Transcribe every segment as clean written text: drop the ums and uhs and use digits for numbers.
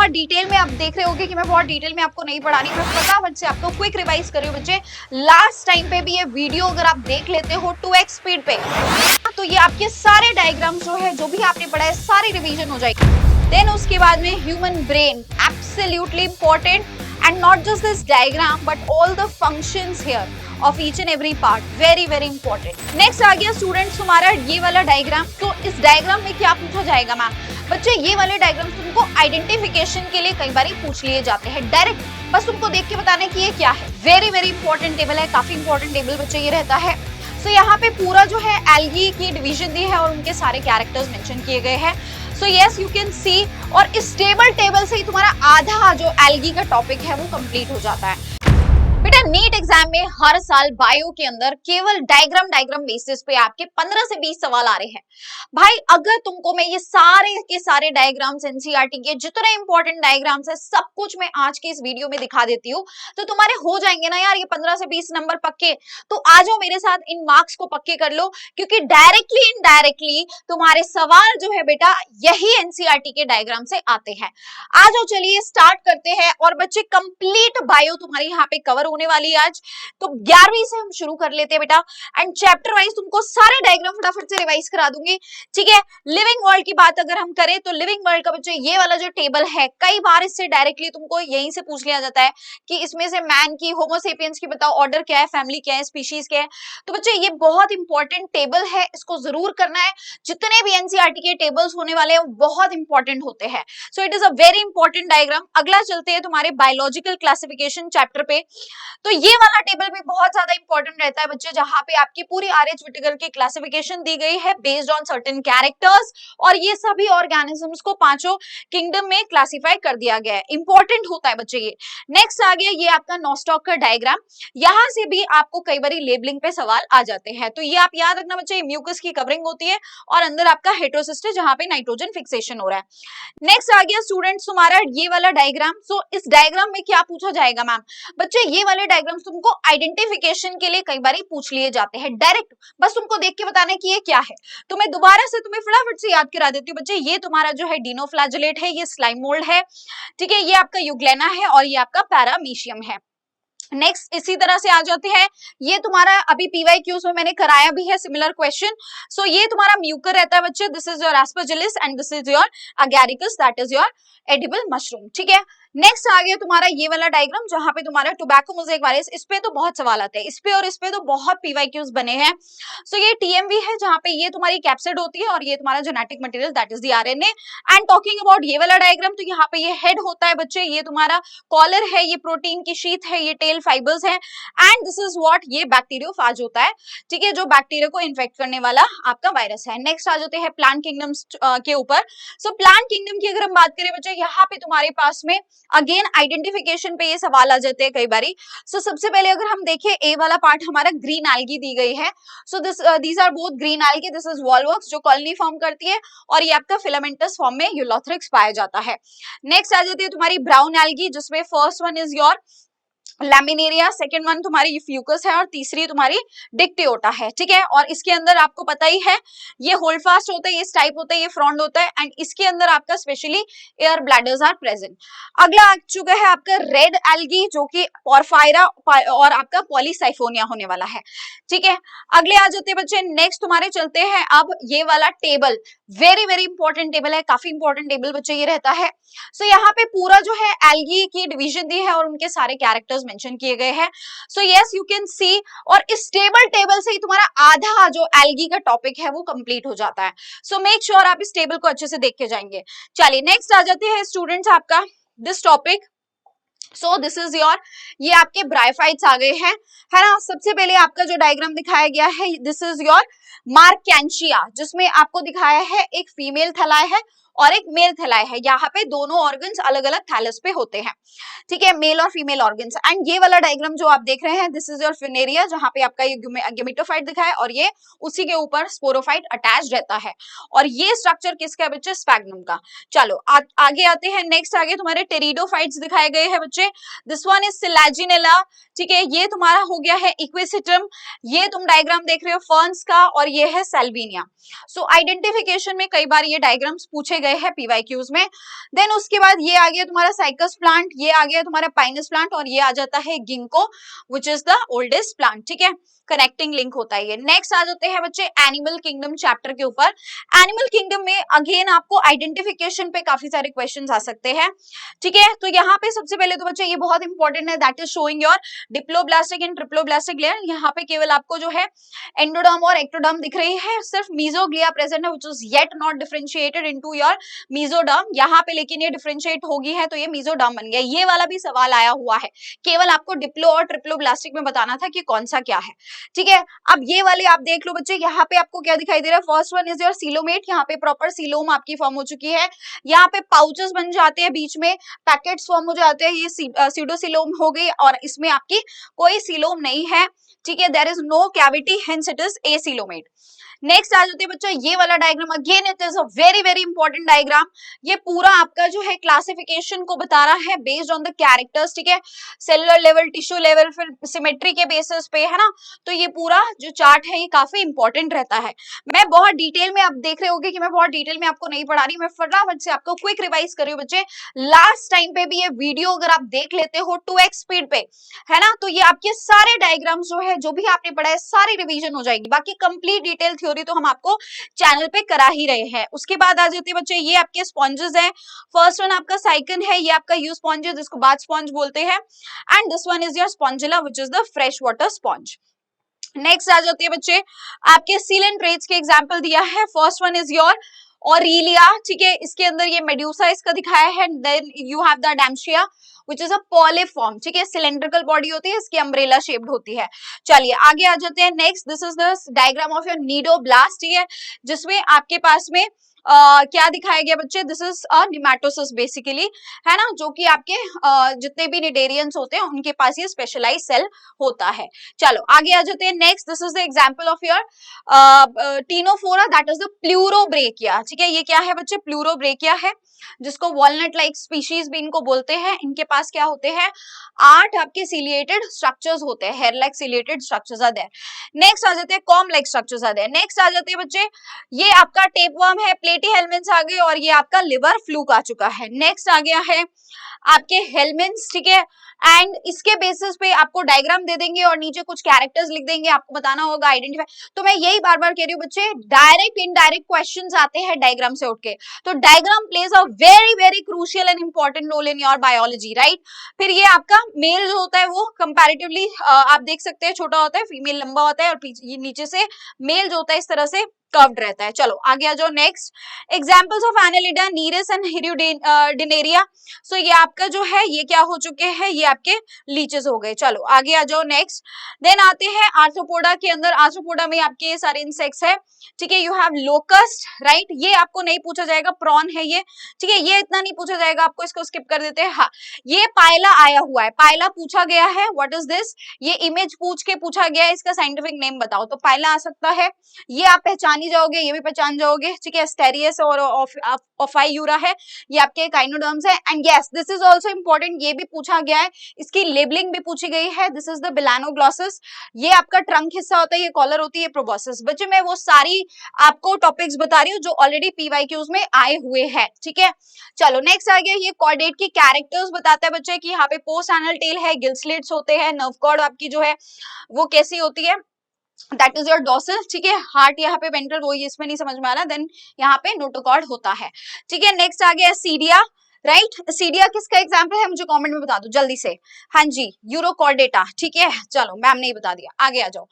बहुत डिटेल में आप देख रहे होगे कि मैं बहुत डिटेल में आपको नहीं पढ़ा रही, मैं फटाफट से आपको क्विक रिवाइज कर रही हूँ बच्चे। लास्ट टाइम पे भी ये वीडियो अगर आप देख लेते हो 2x स्पीड पे, तो ये आपके सारे डायग्राम जो है, जो भी आपने पढ़ा है, सारी रिवीजन हो जाएगी। देन उसके बाद में human brain, absolutely important, and not just this diagram but all the functions here of each and every part, very very important. Next आ गया स्टूडेंट्स तुम्हारा ये वाला डायग्राम। तो इस डायग्राम में क्या पूछा जाएगा मैम? बच्चे ये वाले डायग्राम तुमको आइडेंटिफिकेशन के लिए कई बार पूछ लिए जाते हैं डायरेक्ट, बस तुमको देख के बताने की ये क्या है। वेरी वेरी इंपॉर्टेंट टेबल है, काफी इंपॉर्टेंट टेबल बच्चे ये रहता है। सो यहाँ पे पूरा जो है एल्गी की डिवीजन दी है और उनके सारे कैरेक्टर्स मेंशन किए गए हैं। So yes you can see, और इस टेबल से ही तुम्हारा आधा जो एल्गी का टॉपिक है वो कंप्लीट हो जाता है। बेटा नीट एग्जाम में हर साल बायो के अंदर केवल डायग्राम बेसिस पे आपके 15 से 20 सवाल आ रहे हैं। भाई अगर तुमको मैं ये सारे के सारे डायग्राम्स एनसीईआरटी के जितने इंपॉर्टेंट डायग्राम्स है सब कुछ मैं आज के इस वीडियो में दिखा देती हूँ, तो तुम्हारे हो जाएंगे ना यार ये 15 से 20 नंबर पक्के। तो आ जाओ मेरे साथ, इन मार्क्स को पक्के कर लो, क्योंकि डायरेक्टली इनडायरेक्टली तुम्हारे सवाल जो है बेटा यही एनसीईआरटी के डायग्राम से आते हैं। आ जाओ चलिए स्टार्ट करते हैं। और बच्चे कंप्लीट बायो तुम्हारी यहाँ पे कवर होने वाली है आज, तो 11वीं से हम शुरू कर लेते हैं बेटा। एंड चैप्टर वाइज तुमको सारे डायग्राम फटाफट से रिवाइज करा दूंगी, ठीक है। लिविंग वर्ल्ड की बात अगर हम करें तो लिविंग वर्ल्ड का बच्चे ये वाला जो टेबल है, कई बार इससे डायरेक्टली तुमको यहीं से पूछ लिया जाता है कि इसमें से मैन की, होमोसेपियंस की बताओ ऑर्डर क्या है, फैमिली क्या है, स्पीशीज क्या है। तो बच्चे ये बहुत इंपॉर्टेंट टेबल है, इसको जरूर करना है। जितने भी एनसीईआरटी के टेबल्स होने वाले हैं वो बहुत इंपॉर्टेंट होते हैं। So it is a very important diagram. अगला चलते हैं तुम्हारे बायोलॉजिकल क्लासिफिकेशन चैप्टर पे। तो ये वाला टेबल भी बहुत ज्यादा इंपॉर्टेंट रहता है बच्चे, जहां पे आपकी पूरी आरएच विटिकर की क्लासिफिकेशन दी गई है बेस्ड ऑन सर्टेन कैरेक्टर्स, और ये सभी ऑर्गेनिजम्स को पांचों किंगडम में क्लासिफाई कर दिया गया है। इंपॉर्टेंट होता है बच्चे ये। नेक्स्ट आ गया ये आपका नॉस्टॉक का डायग्राम। यहां से भी आपको कई बार लेबलिंग पे सवाल आ जाते हैं, तो ये आप याद रखना बच्चे, म्यूकस की कवरिंग होती है और अंदर आपका हेटेरोसिस्ट है जहां पे नाइट्रोजन फिक्सेशन हो रहा है। नेक्स्ट आ गया स्टूडेंट्स तुम्हारा ये वाला डायग्राम। सो इस डायग्राम में क्या पूछा जाएगा मैम? बच्चे ये वाले डायग्राम्स तुमको आइडेंटिफिकेशन के लिए कई बार पूछ लिए जाते हैं डायरेक्ट, बस तुमको देख के बताने की ये क्या है। तो मैं दोबारा से तुम्हें फटाफट से याद करा देती हूँ बच्चे। ये तुम्हारा जो है डिनोफ्लैजेलेट है, ये स्लाइम मोल्ड है, ठीक है, ये आपका यूग्लेना है और ये आपका पैरामीशियम है। नेक्स्ट इसी तरह से आ जाते हैं, ये तुम्हारा अभी पीवाईक्यूज में मैंने कराया भी है सिमिलर क्वेश्चन। सो ये तुम्हारा म्यूकर रहता है बच्चे, this is your Aspergillus and this is your Agaricus, that is your edible mushroom, ठीक है। नेक्स्ट आ गया तुम्हारा ये वाला डायग्राम जहां पे तुम्हारा टोबैको मोज़ेक वायरस, इस पे तो बहुत सवाल आते हैं, इस पे और इस पे तो बहुत पीवाईक्यूज बने हैं। सो ये टीएमवी है जहां पे ये तुम्हारी कैप्सिड होती है और ये तुम्हारा genetic material that is the RNA. And talking about ये वाला डायग्राम, तो यहाँ पे ये हेड होता है बच्चे, ये तुम्हारा कॉलर है, ये प्रोटीन की शीथ है, ये टेल फाइबर्स है, एंड दिस इज व्हाट, ये बैक्टीरियोफाज होता है, ठीक है, जो बैक्टीरिया को इन्फेक्ट करने वाला आपका वायरस है। नेक्स्ट आ जाते हैं प्लांट किंगडम्स के ऊपर। सो प्लांट किंगडम की अगर हम बात करें बच्चे, यहाँ पे तुम्हारे पास में अगेन आइडेंटिफिकेशन पे ये सवाल आ जाते हैं कई बारी। सो सबसे पहले अगर हम देखें, ए वाला पार्ट हमारा ग्रीन एल्गी दी गई है। So these are both green algae, this is volvox जो कॉलोनी फॉर्म करती है, और ये आपका फिलामेंटस फॉर्म में यूलोथ्रिक्स पाया जाता है। नेक्स्ट आ जाती है तुम्हारी ब्राउन एल्गी, जिसमें first one is your laminaria, second one तुम्हारी फ्यूकस है और तीसरी तुम्हारी डिक्टियोटा है, ठीक है। और इसके अंदर आपको पता ही है ये होल्ड फास्ट होता है, ये स्टाइप होता है, ये फ्रॉन्ड होता है, एंड इसके अंदर आपका specially air bladders are present. अगला आ चुका है आपका रेड एल्गी, जो कि पोरफायरा और आपका पॉलीसाइफोनिया होने वाला है, ठीक है। अगले आ जाते हैं बच्चे, नेक्स्ट तुम्हारे चलते हैं अब ये वाला table, very very important table है, काफी इंपॉर्टेंट टेबल बच्चे ये रहता है। सो यहाँ पे पूरा जो है एल्गी की डिवीजन दी है और उनके सारे कैरेक्टर्स मेंशन किए गए हैं। So yes you can see, और इस टेबल से ही तुम्हारा आधा जो एल्गी का टॉपिक है वो कंप्लीट हो जाता है। सो मेक श्योर आप इस टेबल को अच्छे से देख के जाएंगे। चलिए नेक्स्ट आ जाते हैं स्टूडेंट्स आपका this topic. So this is your, ये आपके ब्रायोफाइट्स आ गए हैं, है ना। सबसे पहले आपका जो डायग्राम दिखाया गया है, दिस इज योर मार्कैंशिया, जिसमें आपको दिखाया है एक फीमेल थैलाई है और एक मेल थैलाई है। यहाँ पे दोनों ऑर्गन्स अलग अलग थैलस पे होते हैं, ठीक है, मेल और फीमेल ऑर्गन्स। एंड ये वाला डायग्राम जो आप देख रहे हैं, दिस इज योर फिनेरिया, जहाँ पे आपका ये गेमेटोफाइट दिखा है और ये उसी के ऊपर स्पोरोफाइट अटैच रहता है। और ये स्ट्रक्चर किसका है बच्चे? स्पैग्नम का। चलो आगे आते हैं, नेक्स्ट आगे तुम्हारे टेरिडोफाइट्स दिखाए गए हैं बच्चे, दिस वन इज सिलाजिनेला, ठीक है, ये तुम्हारा हो गया है इक्विसिटम, ये तुम डायग्राम देख रहे हो फर्न्स का, और ये है सेल्विनिया। सो आइडेंटिफिकेशन में कई बार ये डायग्राम्स पूछे गए हैं पीवाईक्यूज में। देन उसके बाद ये आ गया तुम्हारा साइकस प्लांट, ये आ गया तुम्हारा पाइनस प्लांट, और ये आ जाता है ginkgo which is the oldest plant. ठीक है, कनेक्टिंग लिंक होता है ये। नेक्स्ट आ जाते हैं बच्चे एनिमल किंगडम चैप्टर के ऊपर। एनिमल किंगडम में अगेन आपको आइडेंटिफिकेशन पे काफी सारे क्वेश्चंस आ सकते हैं। ठीक है, तो यहाँ पे सबसे पहले तो बच्चे ये बहुत इंपॉर्टेंट है, that is showing your diploblastic and triploblastic layer. यहाँ पे केवल आपको जो है एंडोडर्म और एक्टोडर्म दिख रही है, सिर्फ मीजोग्लिया प्रेजेंट है which is yet not differentiated into your mesoderm. यहाँ पे लेकिन ये डिफरेंशिएट होगी है तो ये मीजोडर्म बन गया। ये वाला भी सवाल आया हुआ है, केवल आपको डिप्लो और ट्रिप्लोब्लास्टिक में बताना था कि कौन सा क्या है। ठीक है, अब ये वाले आप देख लो बच्चे, यहाँ पे आपको क्या दिखाई दे रहा है, first one is your coelomate, यहाँ पे प्रॉपर सीलोम आपकी फॉर्म हो चुकी है, यहाँ पे पाउचेस बन जाते हैं, बीच में पैकेट्स फॉर्म हो जाते हैं, ये सीडोसीलोम हो गई, और इसमें आपकी कोई सीलोम नहीं है। ठीक है, there is no cavity, hence it is acoelomate. Next आ जाते हैं बच्चों ये वाला diagram, again it is a very very important diagram. ये पूरा आपका जो है क्लासिफिकेशन को बता रहा है बेस्ड ऑन द कैरेक्टर्स। ठीक है, सेलुलर लेवल, टिश्यू लेवल, फिर सिमेट्री के बेसिस पे, है ना। तो ये पूरा जो चार्ट है ये काफी इंपॉर्टेंट रहता है। मैं बहुत डिटेल में, आप देख रहे होगे कि मैं बहुत डिटेल में आपको नहीं पढ़ा रही, मैं फटाफट से आपको क्विक रिवाइज कर रही हूँ बच्चे। लास्ट टाइम पे भी ये वीडियो अगर आप देख लेते हो 2x स्पीड पे, है ना, तो ये आपके सारे डायग्राम्स जो है, जो भी आपने पढ़ा है, सारी रिवीजन हो जाएगी। बाकी कंप्लीट डिटेल थ्योरी तो हम आपको चैनल पे करा ही रहे हैं। उसके बाद आ जाते हैं बच्चे ये आपके स्पॉन्जेस हैं। फर्स्ट वन आपका साइकन है, ये आपका यू स्पॉन्ज है जिसको बाथ स्पॉन्ज बोलते हैं, and this one is your spongilla which is the fresh water sponge. Next आ जाती है बच्चे आपके सीलेंट्रेट्स के एग्जांपल दिया है। First one is your aurelia. ठीक है, इसके अंदर ये मेड्यूसा इसका दिखाया है, देन यू हैव द डैम्शिया which is a polyform। ठीक है, सिलेंड्रिकल बॉडी होती है, इसकी अम्ब्रेला शेप्ड होती है। चलिए आगे आ जाते हैं। Next this is the diagram of your cnidoblast. ठीक है, जिसमें आपके पास में क्या दिखाया गया बच्चे, दिस इज अ निमेटोसिस बेसिकली, है ना, जो कि आपके जितने भी निडेरियंस होते हैं उनके पास ये स्पेशलाइज सेल होता है। चलो आगे आ जाते हैं। Next this is the example of your ctenophora, that is the pleurobrachia. ठीक है, ये क्या है बच्चे, प्लूरोब्रेकिया है, जिसको वॉलनट लाइक स्पीशीज भी इनको बोलते हैं। इनके पास क्या होते हैं, 8 आपके सिलिएटेड स्ट्रक्चर्स होते हैं, hair like ciliated structures are there. Next आ जाते हैं comb like structures are there. Next आ जाते हैं बच्चे ये आपका टेपवर्म है, प्लेटी हेलमिन्स आ गए, और ये आपका लिवर फ्लूक आ चुका है। नेक्स्ट आ गया है आपके हेलमिन्स। ठीक है, एंड इसके बेसिस पे आपको डायग्राम दे देंगे और नीचे कुछ कैरेक्टर्स लिख देंगे, आपको बताना होगा आइडेंटिफाई। तो मैं यही बार बार कह रही हूँ बच्चे, डायरेक्ट इनडायरेक्ट क्वेश्चंस आते हैं डायग्राम से उठ के, तो diagram plays a very very crucial and important role in your biology, right. फिर ये आपका मेल जो होता है वो कंपैरेटिवली आप देख सकते हैं छोटा होता है, फीमेल लंबा होता है, और ये नीचे से मेल जो होता है इस तरह से कर्व्ड रहता है। चलो आगे आ जाओ। नेक्स्ट एग्जांपल्स ऑफ एनालिडा, नीरस एंड हिरुडिनेरिया। सो ये आपका जो है ये क्या हो चुके हैं, ये आपके लीचेस हो गए। चलो आगे आ जाओ। नेक्स्ट देन आते हैं आर्थ्रोपोडा के अंदर। आर्थ्रोपोडा में आपके ये सारे इंसेक्ट्स है। ठीक है, यू हैव लोकस्ट, राइट, ये आपको नहीं पूछा जाएगा, प्रॉन है ये। ठीक है, ये इतना नहीं पूछा जाएगा आपको, इसको स्किप कर देते हैं। हाँ, ये पायला आया हुआ है, पायला पूछा गया है, व्हाट इज दिस, ये इमेज पूछ के पूछा गया है, इसका साइंटिफिक नेम बताओ, तो पायला आ सकता है, ये आप पहचान ही जाओगे, ये भी पहचान जाओगे। ठीक है, एस्टेरियस और ओफाइयूरा है, ये आपके काइनोडर्म्स है। And yes this is also important, ये भी पूछा गया है, इसकी लेबलिंग भी पूछी गई है। दिस इज द बिलानोग्लॉसिस, ये आपका ट्रंक हिस्सा होता है, ये कॉलर होती है प्रोबोसिस। बच्चे मैं वो सारी आपको टॉपिक्स बता रही हूँ जो ऑलरेडी पीवाईक्यूज में आए हुए हैं। ठीक है, चलो नेक्स्ट आ गया, ये कॉर्डेट की कैरेक्टर्स बताता है बच्चे कि यहाँ पे पोस्ट एनल टेल है, गिल स्लिट्स होते हैं, नर्व कॉर्ड आपकी जो है वो कैसी होती है, दैट इज योर डॉर्सल। ठीक है, हार्ट यहाँ पे वेंट्रल, वो इसमें नहीं समझ में आ रहा, देन यहाँ पे नोटोकॉर्ड होता है। ठीक है, नेक्स्ट आ गया सीडिया, राइट। सीडिया किसका एग्जाम्पल है मुझे कमेंट में बता दो जल्दी से। हाँ जी, यूरोकॉर्डेटा। ठीक है, चलो मैम ने बता दिया, आगे आ जाओ।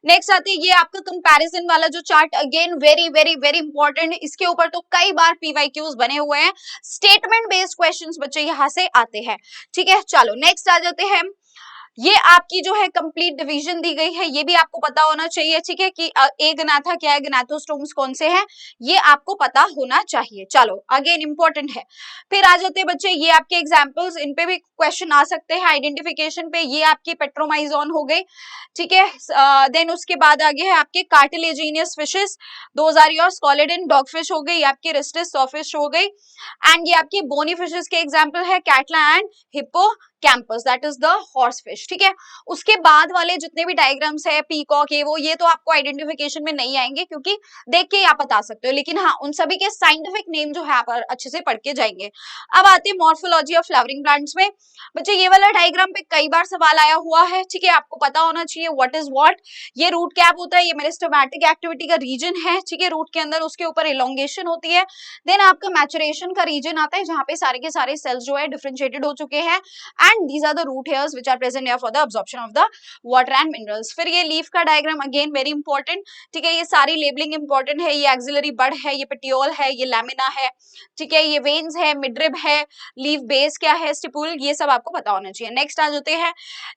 नेक्स्ट आती है ये आपका कंपैरिजन वाला जो chart, again very very very important, इसके ऊपर तो कई बार पीवाईक्यूज बने हुए हैं, स्टेटमेंट बेस्ड क्वेश्चंस बच्चे यहाँ से आते हैं। ठीक है, चलो नेक्स्ट आ जाते हैं। ये आपकी जो है कंप्लीट डिवीजन दी गई है, ये भी आपको पता होना चाहिए। ठीक है, कि एगनाथा क्या है, गनाथोस्टोम्स कौन से हैं, ये आपको पता होना चाहिए। चलो अगेन इंपॉर्टेंट है। फिर आ जाते हैं बच्चे ये आपके एग्जांपल्स, इन पे भी क्वेश्चन आ सकते हैं आइडेंटिफिकेशन पे। ये आपकी पेट्रोमाइजोन हो गई। ठीक है, देन उसके बाद आगे है आपके cartilaginous fishes, those are your scoliodon dogfish हो गई, आपकी रिस्टिस सॉफिश हो गई, एंड ये आपकी बोनी फिशेस के एग्जाम्पल है catla and hippocampus, that is the horse fish, ठीक है। उसके बाद वाले जितने भी डायग्राम्स है, पीकॉक ये तो आपको आइडेंटिफिकेशन में नहीं आएंगे क्योंकि देख के आप बता सकते हो, लेकिन हाँ उन सभी के साइंटिफिक नेम जो है आप अच्छे से पढ़ के जाएंगे। अब आते हैं मॉर्फोलॉजी ऑफ फ्लावरिंग प्लांट्स में। बच्चे ये वाला डायग्राम पे कई बार सवाल आया हुआ है, ठीक है, आपको पता होना चाहिए व्हाट इज व्हाट। ये रूट कैप होता है, ये मेरिस्टेमेटिक एक्टिविटी का रीजन है, ठीक है, रूट के अंदर उसके ऊपर इलोंगेशन होती है। देन आपका मैचुरेशन का रीजन आता है जहां पे सारे के सारे सेल्स जो है डिफरेंशिएटेड हो चुके हैं, and these are the root hairs which are present here for the absorption of the water and minerals. फिर ये लीफ का डायग्राम अगेन वेरी इंपॉर्टेंट, ठीक है, ये सारी लेबलिंग इंपॉर्टेंट है। ये एक्सिलरी बड है, ये पेटियोल है, ये लैमिना है, ठीक है, ये वेन्स है, मिडरिब है, लीफ बेस क्या है, स्टिपुल, ये सब आपको पता होना चाहिए। नेक्स्ट आ जाते हैं,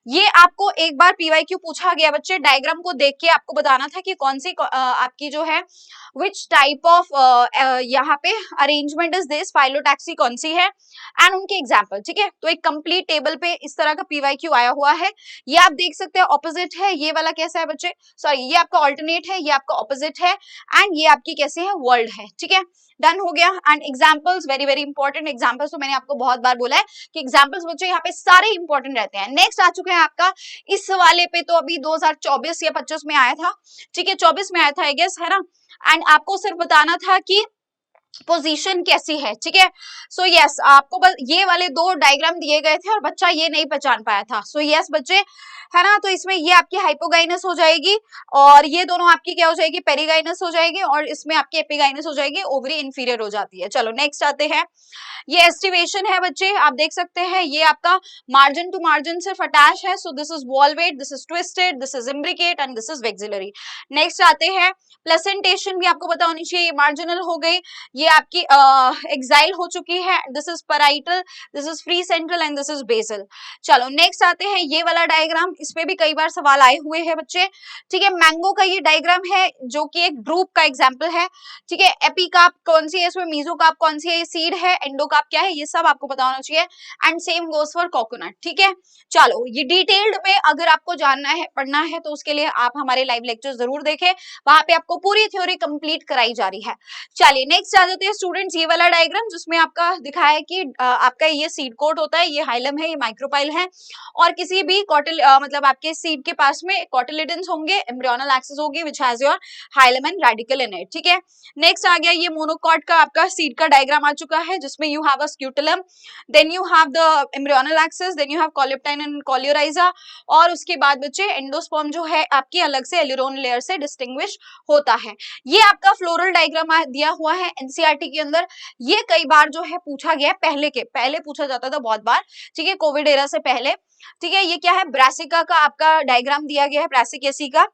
ये आपको एक बार पीवाईक्यू पूछा गया बच्चे, डायग्राम को देख के आपको बताना था कि कौन सी आपकी जो है विच टाइप ऑफ यहाँ पे अरेंजमेंट इज दिस, फाइलोटैक्सी कौन सी है, एंड उनके एग्जाम्पल, ठीक है। तो एक कंप्लीट टेबल पे इस तरह का पीवाईक्यू आया हुआ है। ये आप देख सकते हैं ऑपोजिट है, ये वाला कैसा है बच्चे, सॉरी ये आपका ऑल्टरनेट है, ये आपका ऑपोजिट है, एंड ये आपकी कैसे है, वर्ल्ड है, ठीक है। डन हो गया। And examples very very important, examples तो मैंने आपको बहुत बार बोला है कि एग्जाम्पल्स बच्चे यहाँ पे सारे इंपॉर्टेंट रहते हैं। नेक्स्ट आ चुका है आपका इस वाले पे, तो अभी 2024 या 25 में आया था, ठीक है, 24 में आया था आई गेस, है ना। एंड आपको सिर्फ बताना था कि पोजीशन कैसी है, ठीक है। सो यस आपको बस ये वाले दो डायग्राम दिए गए थे और बच्चा ये नहीं पहचान पाया था। सो यस बच्चे, है ना, तो इसमें ये आपकी हाइपोगाइनस हो जाएगी और ये दोनों आपकी क्या हो जाएगी, पेरिगाइनस हो जाएगी, और इसमें आपकी एपिगाइनस हो जाएगी, ओवरी इंफीरियर हो जाती है। चलो नेक्स्ट आते हैं, ये एस्टिवेशन है बच्चे, आप देख सकते हैं ये आपका मार्जिन टू मार्जिन सिर्फ अटैच है। सो this is valvate, this is twisted, this is imbricate and this is vexillary. Next आते हैं प्लेसेंटेशन, भी आपको पता होनी चाहिए, ये मार्जिनल हो गई, ये आपकी एक्साइल हो चुकी है, this is parietal, this is free central and this is basal. चलो नेक्स्ट आते हैं, ये वाला डायग्राम, इस पे भी कई बार सवाल आए हुए हैं बच्चे, ठीक है। मैंगो का ये डायग्राम है जो कि एक ड्रूप का एग्जाम्पल है, ठीक है। एपिकाप कौन सी है, इसमें मीजोकाप कौन सी है, ये सीड है, एंडोकाप क्या है, ये सब आपको पता होना चाहिए। And same goes for coconut, ठीक है। चलो ये डिटेल्ड में अगर आपको जानना है, पढ़ना है, तो उसके लिए आप हमारे लाइव लेक्चर जरूर देखें, वहां पे आपको पूरी थ्योरी कंप्लीट कराई जा रही है। चलिए नेक्स्ट आ जाते हैं स्टूडेंट्स, ये वाला डायग्राम जिसमें आपका दिखाया है कि आपका ये सीड कोट होता है, ये हाइलम है, ये माइक्रोपाइल है, और किसी भी कॉटिल मतलब आपके सीड के पास में कॉटिलिडन्स होंगे, एम्ब्रियोनल एक्सिस होगी which has your hilum and radical in it, ठीक है। नेक्स्ट आ गया ये मोनोकॉट का आपका सीड का डायग्राम आ चुका है जिसमें you have a scutellum, then you have the embryonal axis, then you have coleoptile and coleorhiza, और उसके बाद बच्चे एंडोस्पर्म जो है आपकी अलग से एलिरोन लेयर से डिस्टिंग्विश होता है। ये आपका फ्लोरल डायग्राम दिया हुआ है एनसीईआरटी के अंदर, ये कई बार जो है पूछा गया है, पहले पूछा जाता था बहुत बार, ठीक है, कोविड एरा से पहले, ठीक है। ये क्या है, ब्रासिका का आपका डायग्राम दिया गया है, ब्रासिकेसी का,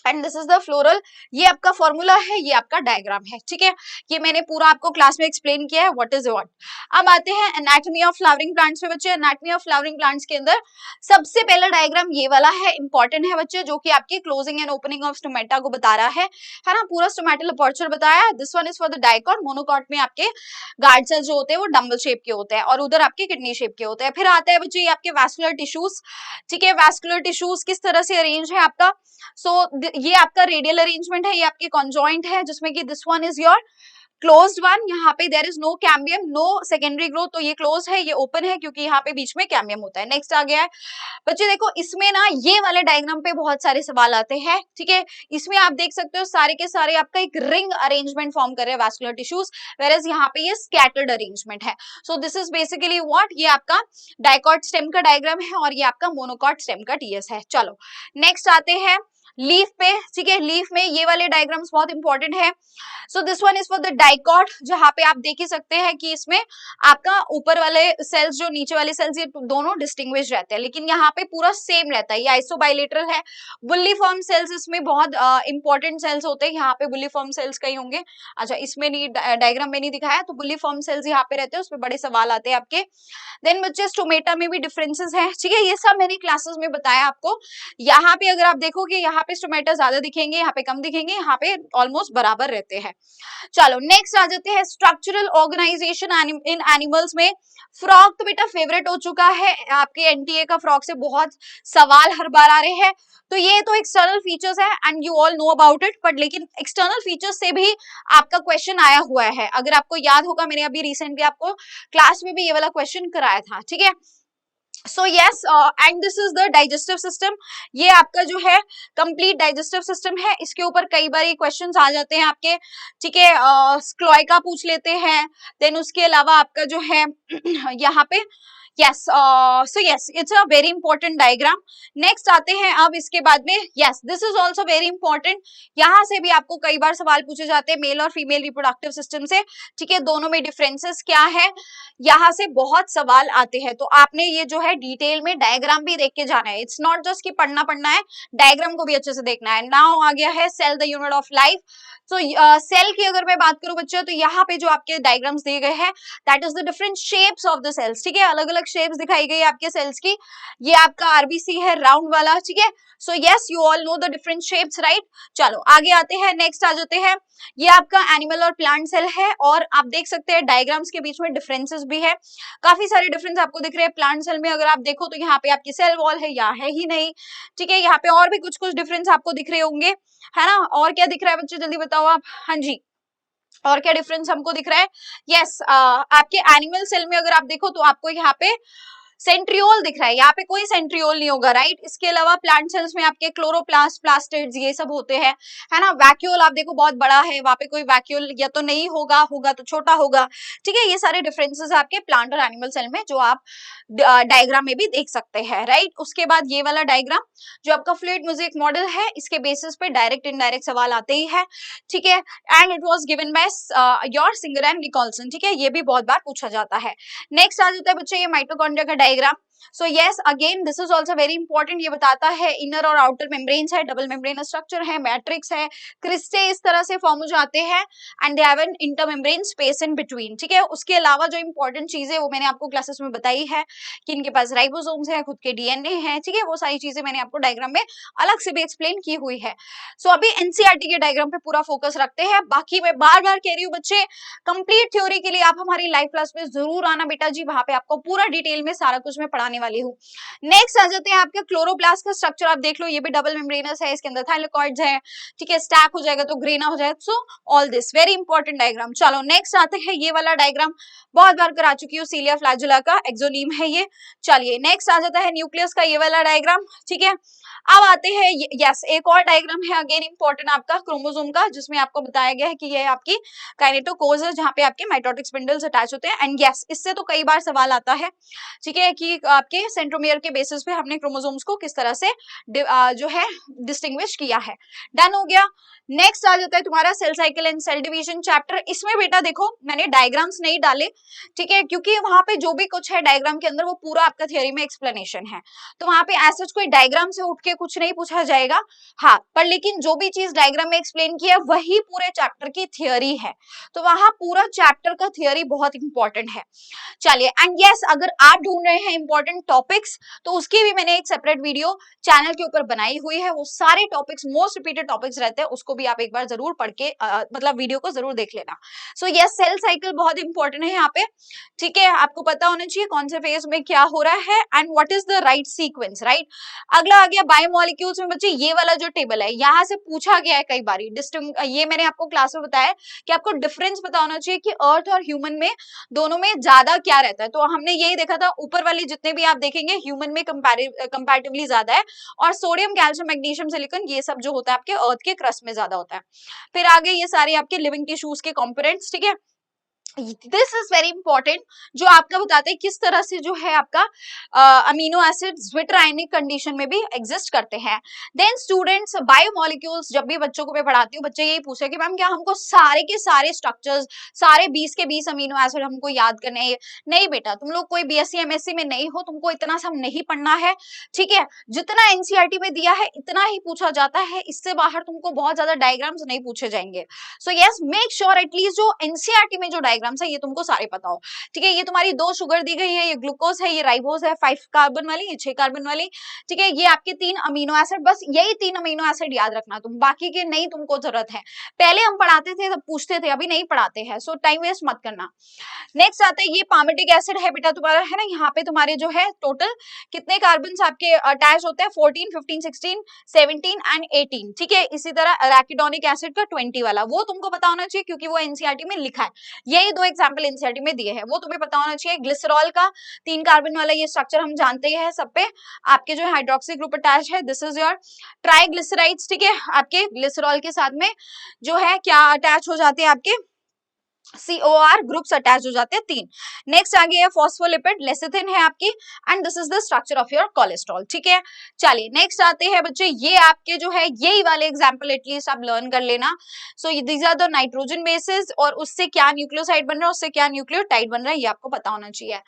and this is the floral, ये आपका फॉर्मूला है, ये आपका डायग्राम है, ठीक है। ये मैंने पूरा आपको क्लास में एक्सप्लेन किया है व्हाट इज व्हाट। अब आते हैं एनाटॉमी ऑफ फ्लावरिंग प्लांट्स पे बच्चे। एनाटॉमी ऑफ फ्लावरिंग प्लांट्स के अंदर सबसे पहला डायग्राम ये वाला है, इंपॉर्टेंट है बच्चे, जो कि आपकी closing and opening of stomata को बता रहा है ना, पूरा स्टोमेटल अपर्चर बताया। This one is for the dicot, monocot में आपके गार्ड सेल्स जो होते हैं वो डंबल शेप के होते हैं और उधर आपके किडनी शेप के होते हैं। फिर आता है बच्चे ये आपके वैस्कुलर टिश्यूज, ठीक है, वैस्कुलर टिश्यूज किस तरह से अरेंज है आपका। सो ये आपका रेडियल अरेंजमेंट है, ये आपके कॉन्जॉइंट है, जिसमें कि this one is your closed one, यहाँ पे there is no cambium, no secondary growth, तो ये क्लोज है, ये ओपन है क्योंकि यहाँ पे बीच में कैम्बियम होता है। नेक्स्ट आ गया है बच्चे, देखो इसमें ना ये वाले डायग्राम पे बहुत सारे सवाल आते हैं, ठीक है। इसमें आप देख सकते हो सारे के सारे आपका एक रिंग अरेंजमेंट फॉर्म कर रहे हैं वैस्कुलर टिश्यूज, वेयरएज यहाँ पे ये स्कैटर्ड अरेंजमेंट है। सो दिस इज बेसिकली व्हाट, ये आपका डाइकॉट स्टेम का डायग्राम है और ये आपका मोनोकॉट स्टेम का टीएस है। चलो नेक्स्ट आते हैं लीफ पे, ठीक है। लीफ में ये वाले डायग्राम्स बहुत इंपॉर्टेंट है। So this one is for the dicot, जहां पे आप देख ही सकते हैं कि इसमें आपका ऊपर वाले सेल्स जो नीचे वाले सेल्स ये दोनों डिस्टिंग्विश रहते हैं, लेकिन यहाँ पे पूरा सेम रहता है, ये आइसोबाइलेटरल है। बुल्लीफॉर्म सेल्स इसमें बहुत इंपॉर्टेंट सेल्स होते हैं, यहाँ पे बुल्लीफॉर्म सेल्स कहीं होंगे, अच्छा इसमें नहीं, डायग्राम में नहीं दिखाया, तो बुल्लीफॉर्म सेल्स यहाँ पे रहते हैं, उसमें बड़े सवाल आते हैं आपके। देन बच्चे स्टोमेटा में भी डिफरेंसेस है, ठीक है, ये सब मैंने क्लासेस में बताया आपको। यहाँ पे अगर आप देखोगे यहाँ पे स्टोमेटा ज्यादा दिखेंगे, यहाँ पे कम दिखेंगे, यहाँ पे ऑलमोस्ट बराबर रहते हैं। चलो नेक्स्ट आ जाते हैं स्ट्रक्चरल ऑर्गेनाइजेशन इन एनिमल्स में। फ्रॉग तो बेटा फेवरेट हो चुका है आपके, एनटीए का फ्रॉग से बहुत सवाल हर बार आ रहे हैं। तो ये तो एक्सटर्नल फीचर्स है and you all know about it, but लेकिन एक्सटर्नल फीचर्स से भी आपका क्वेश्चन आया हुआ है। अगर आपको याद होगा मैंने अभी रिसेंटली आपको क्लास में भी ये वाला क्वेश्चन कराया था, ठीक है। So yes, and this is the digestive system. ये आपका जो है कंप्लीट डाइजेस्टिव सिस्टम है। इसके ऊपर कई बार ये क्वेश्चंस आ जाते हैं आपके, ठीक है, क्लोएका पूछ लेते हैं। देन उसके अलावा आपका जो है यहाँ पे yes, so yes, it's a very important diagram. Next आते हैं अब इसके बाद में, yes, this is also very important. यहाँ से भी आपको कई बार सवाल पूछे जाते हैं मेल और फीमेल रिप्रोडक्टिव सिस्टम से, ठीक है, दोनों में डिफरेंसेस क्या है, यहाँ से बहुत सवाल आते हैं। तो आपने ये जो है डिटेल में डायग्राम भी देख के जाना है। इट्स नॉट जस्ट कि पढ़ना पढ़ना है, डायग्राम को भी अच्छे से देखना है। नाउ आ गया है cell the unit of life. तो सेल की अगर मैं बात करूं बच्चों, तो यहाँ पे जो आपके डायग्राम्स दिए गए हैं, that is the different shapes of the cells, ठीक है, अलग अलग शेप्स दिखाई गई है आपके सेल्स की। ये आपका आरबीसी है राउंड वाला, ठीक है। So yes, you all know the different shapes, right. चलो आगे आते हैं, नेक्स्ट आ जाते हैं। ये आपका एनिमल और प्लांट सेल है, और आप देख सकते हैं डायग्राम्स के बीच में डिफरेंसेस भी है, काफी सारे डिफरेंस आपको दिख रहे हैं। प्लांट सेल में अगर आप देखो तो यहाँ पे आपकी सेल वॉल है या है ही नहीं, ठीक है। यहाँ पे और भी कुछ कुछ डिफरेंस आपको दिख रहे होंगे, है ना। और क्या दिख रहा है बच्चे, जल्दी बताओ आप। हाँ जी, और क्या डिफरेंस हमको दिख रहा है। यस, आपके एनिमल सेल में अगर आप देखो तो आपको यहाँ पे सेंट्रियोल दिख रहा है, यहाँ पे कोई सेंट्रियोल नहीं होगा, राइट। इसके अलावा प्लांट सेल्स में आपके क्लोरोप्लास्ट, प्लास्टिड्स ये सब होते हैं, है ना। वैक्यूल आप देखो बहुत बड़ा है, वहां पे कोई वैक्यूल या तो नहीं होगा, होगा तो छोटा होगा, ठीक है। ये सारे डिफरेंसेस आपके प्लांट और एनिमल सेल में जो आप डायग्राम में भी देख सकते हैं, राइट। उसके बाद ये वाला डायग्राम जो आपका फ्लूइड म्यूजिक मॉडल है, इसके बेसिस पे डायरेक्ट इनडायरेक्ट सवाल आते ही है, ठीक है। And it was given by your Singer and Nicolson, ठीक है, ये भी बहुत बार पूछा जाता है। नेक्स्ट आ जाता है बच्चे ये माइटोकॉन्ड्रिया का diagram. So yes, again this is also very important. ये बताता है इनर और आउटर मेम्ब्रेन्स है, डबल मेम्ब्रेन स्ट्रक्चर है, मैट्रिक्स है, क्रिस्टे इस तरह से फॉर्म हो जाते हैं, and they have an intermembrane space in between, ठीक है। उसके अलावा जो इंपॉर्टेंट चीजें वो मैंने आपको क्लासेस में बताई है कि इनके पास राइबोसोम्स है, खुद के डीएनए है, ठीक है। वो सारी चीजें मैंने आपको डायग्राम में अलग से भी एक्सप्लेन की हुई है। सो अभी एनसीईआरटी के डायग्राम पे पूरा फोकस रखते हैं। बाकी मैं बार बार कह रही हूँ बच्चे, कंप्लीट थ्योरी के लिए आप हमारी लाइव क्लास में जरूर आना बेटा जी, वहां पे आपको पूरा डिटेल में सारा कुछ मैं पढ़ाने वाली हूँ। नेक्स्ट आ जाते हैं आपके क्लोरोप्लास्ट का स्ट्रक्चर। आप देख लो ये भी डबल मेम्ब्रेनस है, इसके अंदर थाइलाकॉइड्स है, ठीक है। स्टैक हो जाएगा तो ग्रेना हो जाएगा। So all this very important diagram. चलो नेक्स्ट आते हैं ये वाला डायग्राम, बहुत बार करा चुकी हूँ, सीलिया फ्लैजुला का एक्सोनीम है ये। चलिए नेक्स्ट आ जाता है न्यूक्लियस का ये वाला डायग्राम, ठीक है। अब आते हैं यस, एक और डायग्राम है अगेन इंपॉर्टेंट आपका क्रोमोसोम का, जिसमें आपको बताया गया है कि ये आपकी काइनेटोकोर है, जहाँ पे आपके माइटोटिक स्पिंडल्स अटैच होते हैं। एंड यस, इससे तो कई बार सवाल आता है, ठीक है, कि आपके सेंट्रोमियर के बेसिस पे हमने क्रोमोसोम्स को किस तरह से जो है डिस्टिंग्विश किया है। डन हो गया। नेक्स्ट आ जाता है तुम्हारा cell cycle and cell division chapter. इसमें बेटा देखो मैंने डायग्राम्स नहीं डाले, ठीक है, क्योंकि वहां पे जो भी कुछ है डायग्राम के अंदर वो पूरा आपका थियोरी में एक्सप्लेनेशन है, तो वहां पे ऐसा कोई डायग्राम से उठ के कुछ नहीं पूछा जाएगा। हाँ, पर लेकिन जो भी चीज डायग्राम में एक्सप्लेन किया है वही पूरे चैप्टर की थियोरी है, तो वहां पूरा चैप्टर का थियोरी बहुत इंपॉर्टेंट है। चलिए, एंड यस, अगर आप ढूंढ रहे हैं इंपॉर्टेंट टॉपिक्स तो उसकी भी मैंने एक सेपरेट वीडियो चैनल के ऊपर बनाई हुई है। वो सारे टॉपिक्स मोस्ट रिपीटेड टॉपिक्स रहते हैं, उसको भी आप एक बार जरूर पढ़ के मतलब वीडियो को जरूर देख लेना। सो यस, सेल साइकिल बहुत इंपॉर्टेंट है यहाँ पे, ठीक है। आपको पता होना चाहिए कौन से फेज में क्या हो रहा है and what is the right sequence, right. अगला आ गया बायोमोलिक्यूल्स में बच्चे, ये वाला जो टेबल है यहाँ से पूछा गया है कई बारी ये मैंने आपको क्लास में बताया कि आपको डिफरेंस पता होना चाहिए कि अर्थ और ह्यूमन में दोनों में ज्यादा क्या रहता है। तो हमने यही देखा था, ऊपर वाली जितने भी आप देखेंगे ह्यूमन में कंपैरेटिवली ज्यादा है, और सोडियम, कैल्शियम, मैग्नीशियम, सिलिकॉन ये सब जो होता है आपके अर्थ के क्रस्ट में ज्यादा होता है। फिर आगे ये सारे आपके लिविंग टिश्यूज के कंपोनेंट्स, ठीक है। दिस इज वेरी इंपॉर्टेंट, जो आपका बताते हैं किस तरह से जो है आपका अमीनो एसिड ज्विटर आयनिक कंडीशन में भी एग्जिस्ट करते हैं। देन स्टूडेंट्स, बायोमोलिक्यूल्स जब भी बच्चों को मैं पढ़ाती हूँ बच्चे यही पूछे कि मैम क्या हमको सारे के सारे स्ट्रक्चर्स, सारे 20 के 20 अमीनो एसिड हमको याद करने हैं? नहीं बेटा, तुम लोग कोई बीएससी एमएससी में नहीं हो, तुमको इतना सब नहीं पढ़ना है, ठीक है। जितना एनसीईआरटी में दिया है इतना ही पूछा जाता है, इससे बाहर तुमको बहुत ज्यादा डायग्राम्स नहीं पूछे जाएंगे। So yes, make sure at least जो एनसीईआरटी में जो डायग्राम्स है ये तुमको सारे पता हो, ठीक है। ये तुम्हारी 2 शुगर दी गई है, ये ग्लूकोज है, ये राइबोज है 5 कार्बन वाली, ये 6 कार्बन वाली, ठीक है। ये आपके 3 अमीनो एसिड, बस यही 3 अमीनो एसिड याद रखना तुम, बाकी के नहीं तुमको जरूरत है। पहले हम पढ़ाते थे तब पूछते थे, अभी नहीं पढ़ाते हैं, सो टाइम वेस्ट मत करना। नेक्स्ट आता है ये पामिटिक एसिड है बेटा तुम्हारा, है ना। यहाँ पे तुम्हारे जो है टोटल कितने कार्बन आपके अटैच होते हैं, 14, 15, 16, 17 एंड 18, ठीक है। इसी तरह एराकिडोनिक एसिड का 20 वाला, वो तुमको पता होना चाहिए क्योंकि वो एनसीईआरटी में लिखा है। ये यही 2 एग्जांपल एनसीईआरटी में दिए हैं, वो तुम्हें पता होना चाहिए। ग्लिसरॉल का 3 कार्बन वाला ये स्ट्रक्चर हम जानते ही है, सब पे आपके जो है हाइड्रोक्सी ग्रुप अटैच है। दिस इज योर ट्राइग्लिसराइड्स, ठीक है, आपके ग्लिसरॉल के साथ में जो है क्या अटैच हो जाते हैं, आपके COR ग्रुप्स अटैच हो जाते हैं 3। नेक्स्ट आ गया फॉस्फोलिपिड, लेसिथिन है आपकी, and this is the structure of your cholesterol, ठीक है। चलिए नेक्स्ट आते हैं बच्चे, ये आपके जो है यही वाले एग्जांपल एटलीस्ट आप लर्न कर लेना। So these are the nitrogen basis, और उससे क्या न्यूक्लियोसाइड बन रहा है, उससे क्या न्यूक्लियोटाइड बन रहा है, ये आपको पता होना चाहिए।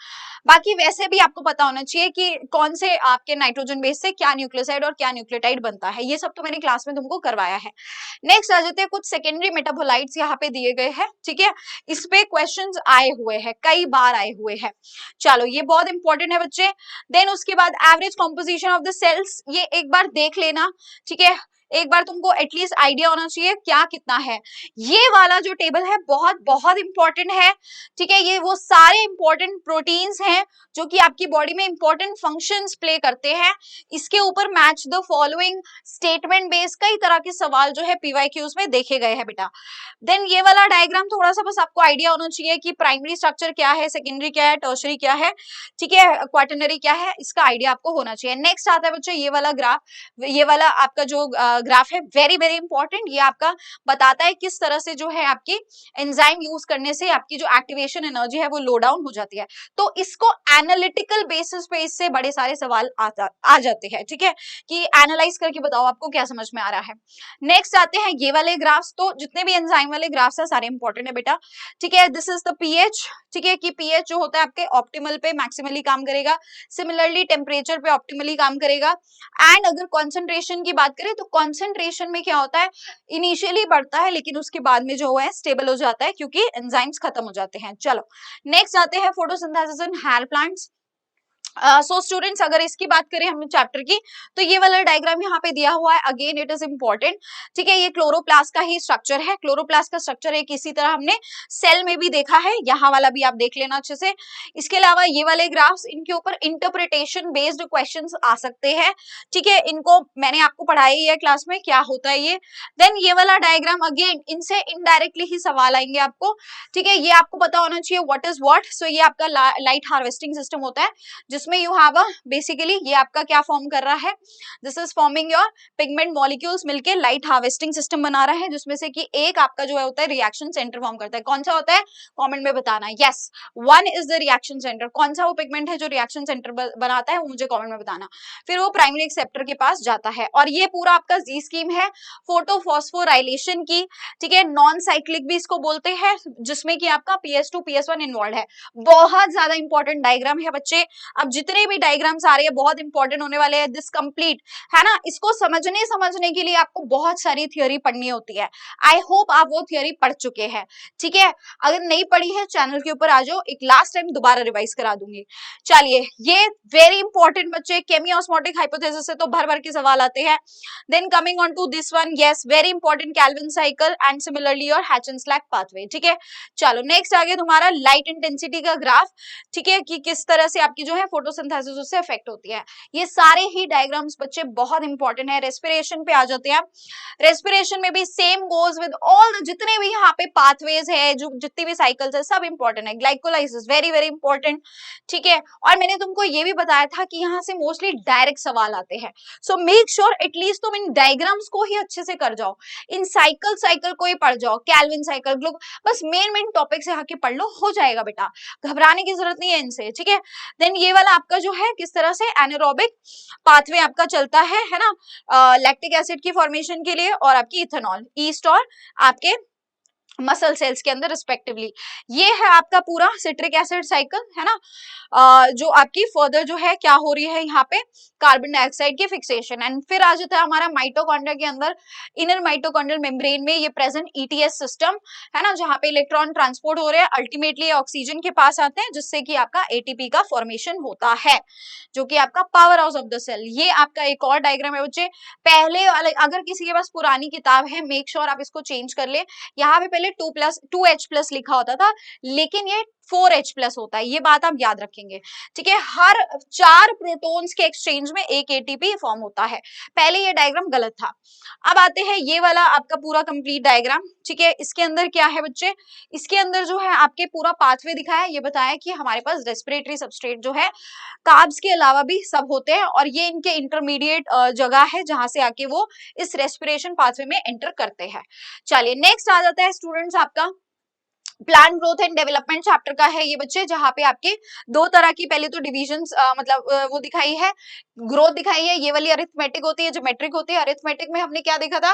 बाकी वैसे भी आपको पता होना चाहिए कि कौन से आपके नाइट्रोजन बेस से क्या न्यूक्लियोसाइड और क्या न्यूक्लियोटाइड बनता है, ये सब तो मैंने क्लास में तुमको करवाया है। नेक्स्ट आ जाते हैं कुछ सेकेंडरी मेटाबोलाइट्स यहाँ पे दिए गए हैं, ठीक है, इस पे क्वेश्चंस आए हुए हैं, कई बार आए हुए हैं। चलो ये बहुत इंपॉर्टेंट है बच्चे। देन उसके बाद average composition of the cells, ये एक बार देख लेना, ठीक है, एक बार तुमको एटलीस्ट आइडिया होना चाहिए क्या कितना है। ये वाला जो टेबल है बहुत बहुत इंपॉर्टेंट है, ठीक है, ये वो सारे इंपॉर्टेंट प्रोटीन्स हैं जो कि आपकी बॉडी में इंपॉर्टेंट फंक्शंस प्ले करते हैं। इसके ऊपर match the following statement based कई तरह के सवाल जो है पीवाईक्यूज में देखे गए हैं बेटा। देन ये वाला डायग्राम थोड़ा सा बस आपको आइडिया होना चाहिए कि प्राइमरी स्ट्रक्चर क्या है, सेकेंडरी क्या है, टर्शरी क्या है, ठीक है, क्वाटरनरी क्या है, इसका आइडिया आपको होना चाहिए। नेक्स्ट आता है बच्चों ये वाला ग्राफ, ये वाला आपका जो ग्राफ है वेरी वेरी इंपॉर्टेंट, ये आपका बताता है किस तरह से जो है आपकी एंजाइम यूज करने से आपकी जो एक्टिवेशन एनर्जी है वो लो डाउन हो जाती है। तो इसको एनालिटिकल बेसिस पे इससे बड़े सारे सवाल आ जाते हैं, ठीक है, कि एनालाइज करके बताओ आपको क्या समझ में आ रहा है। नेक्स्ट आते हैं ये वाले ग्राफ्स, तो जितने भी एंजाइम वाले ग्राफ्स है सारे इंपॉर्टेंट है बेटा, ठीक है। दिस इज द पीएच, ठीक है, कि पीएच जो होता है आपके ऑप्टिमल पे मैक्सिमली काम करेगा, सिमिलरली टेम्परेचर पे ऑप्टिमली काम करेगा। एंड अगर कॉन्सेंट्रेशन की बात करें तो कॉन्सेंट्रेशन में क्या होता है, इनिशियली बढ़ता है लेकिन उसके बाद में जो है स्टेबल हो जाता है क्योंकि एंजाइम्स खत्म हो जाते हैं। चलो नेक्स्ट आते हैं photosynthesis in higher plants. So students अगर इसकी बात करें हम चैप्टर की, तो ये वाला डायग्राम यहाँ पे दिया हुआ है, अगेन इट इज इंपॉर्टेंट, ठीक है, ये क्लोरोप्लास्ट का ही स्ट्रक्चर है। क्लोरोप्लास्ट का स्ट्रक्चर है इसी तरह हमने सेल में भी देखा है, यहाँ वाला भी आप देख लेना अच्छे से। इसके अलावा ये वाले ग्राफ्स, इनके ऊपर इंटरप्रिटेशन बेस्ड क्वेश्चंस आ सकते हैं, ठीक है, इनको मैंने आपको पढ़ाया ही है क्लास में क्या होता है ये। देन ये वाला डायग्राम अगेन इनसे इनडायरेक्टली ही सवाल आएंगे आपको, ठीक है, ये आपको पता होना चाहिए व्हाट इज व्हाट। सो ये आपका लाइट हार्वेस्टिंग सिस्टम होता है जिसमें यू हैव अ बेसिकली ये आपका क्या फॉर्म कर रहा है, this is forming your pigment molecules मिलके लाइट हार्वेस्टिंग सिस्टम बना रहा है, जिसमें से कि एक आपका जो है होता है रिएक्शन सेंटर फॉर्म करता है। कौन सा होता है कमेंट में बताना। Yes, one is the reaction centre. कौन सा वो पिगमेंट है जो रिएक्शन सेंटर बनाता है वो मुझे कमेंट में बताना। फिर वो प्राइमरी एक्सेप्टर के पास जाता है, और ये पूरा आपका जी स्कीम है फोटोफॉस्फोराइलेशन की, ठीक है, नॉन साइक्लिक भी इसको बोलते हैं, जिसमें कि आपका PS2 PS1 इन्वॉल्व है। बहुत ज्यादा इंपॉर्टेंट डायग्राम है बच्चे, अब जितने भी डायग्राम्स आ रहे हैं बहुत इंपॉर्टेंट होने वाले हैं। दिस कंप्लीट है ना, इसको समझने के लिए आपको बहुत सारी थ्योरी पढ़नी होती है। आई होप आप वो थ्योरी पढ़ चुके हैं, ठीक है, अगर नहीं पढ़ी है चैनल के ऊपर आ जाओ, एक लास्ट टाइम दोबारा रिवाइज करा दूंगी। चलिए ये वेरी इंपॉर्टेंट बच्चे, केमियोस्मोटिक हाइपोथेसिस से तो भर भर के सवाल आते हैं। Then coming on to this one, yes very important, Calvin cycle and similarly your Hatch Slack pathway, ठीक है। चलो नेक्स्ट आ गया तुम्हारा लाइट इंटेंसिटी का ग्राफ, ठीक है, कि किस तरह से आपकी जो है फोटोसिंथेसिस उससे अफेक्ट होती है। ये सारे ही डायग्राम्स बच्चे बहुत इंपॉर्टेंट है। रेस्पिरेशन पे आ जाते हैं, रेस्पिरेशन में भी सेम गोज विद ऑल जितने भी यहाँ पे पाथवेज है, जो जितनी भी साइकिल्स है सब इंपॉर्टेंट है। ग्लाइकोलाइसिस वेरी वेरी इंपॉर्टेंट, ठीक है, और मैंने तुमको ये भी बताया था कि यहाँ से मोस्टली डायरेक्ट सवाल आते हैं। सो मेक श्योर एटलीस्ट तुम इन डायग्राम्स को ही अच्छे से कर जाओ, इन साइकिल को ही पढ़ जाओ, कैल्विन साइकिल, ग्लूक, बस मेन टॉपिक्स यहाँ के पढ़ लो, हो जाएगा बेटा, घबराने की जरूरत नहीं है इनसे, ठीक है। देन ये वाला आपका जो है किस तरह से एनारोबिक पाथवे आपका चलता है ना, लैक्टिक एसिड की फॉर्मेशन के लिए और आपकी इथेनॉल, ईस्ट और आपके मसल सेल्स के अंदर रिस्पेक्टिवली। ये है आपका पूरा सिट्रिक एसिड साइकिल, है ना, जो आपकी फर्दर जो है क्या हो रही है यहाँ पे कार्बन डाइऑक्साइड की फिक्सेशन। एंड फिर आ जाता है हमारा माइटोकॉन्ड्रिया के अंदर, इनर माइटोकॉन्ड्रियल मेम्ब्रेन में ये प्रेजेंट ETS सिस्टम है ना, जहाँ पे इलेक्ट्रॉन ट्रांसपोर्ट हो रहे हैं, अल्टीमेटली ऑक्सीजन के पास आते हैं, जिससे कि आपका ATP का फॉर्मेशन होता है, जो कि आपका power house of the cell. ये आपका एक और डायग्राम है बच्चे, पहले वाले अगर किसी के पास पुरानी किताब है मेक श्योर आप इसको चेंज कर ले। यहाँ पे पहले 2H+ लिखा होता था, लेकिन ये 4H+ होता है, ये बात आप याद रखेंगे, ठीक है। हर 4 प्रोटॉन्स के एक्सचेंज में एक एटीपी फॉर्म होता है। पहले ये डायग्राम गलत था। अब आते हैं ये वाला आपका पूरा कंप्लीट डायग्राम, ठीक है। इसके अंदर क्या है बच्चे, इसके अंदर जो है आपके पूरा पाथवे दिखाया है, ये बताया कि हमारे पास रेस्पिरेटरी सबस्ट्रेट जो है कार्ब्स के अलावा भी सब होते हैं और ये इनके इंटरमीडिएट जगह है जहां से आके वो इस रेस्पिरेशन पाथवे में एंटर करते हैं। चलिए नेक्स्ट आ जाता है स्टूडेंट्स आपका plant growth and development chapter का है ये बच्चे, जहां पे आपके दो तरह की पहले तो डिविजन्स मतलब वो दिखाई है, ग्रोथ दिखाई है। ये वाली अरिथमेटिक होती है, ज्योमेट्रिक होती है। अरिथमेटिक में हमने क्या देखा था,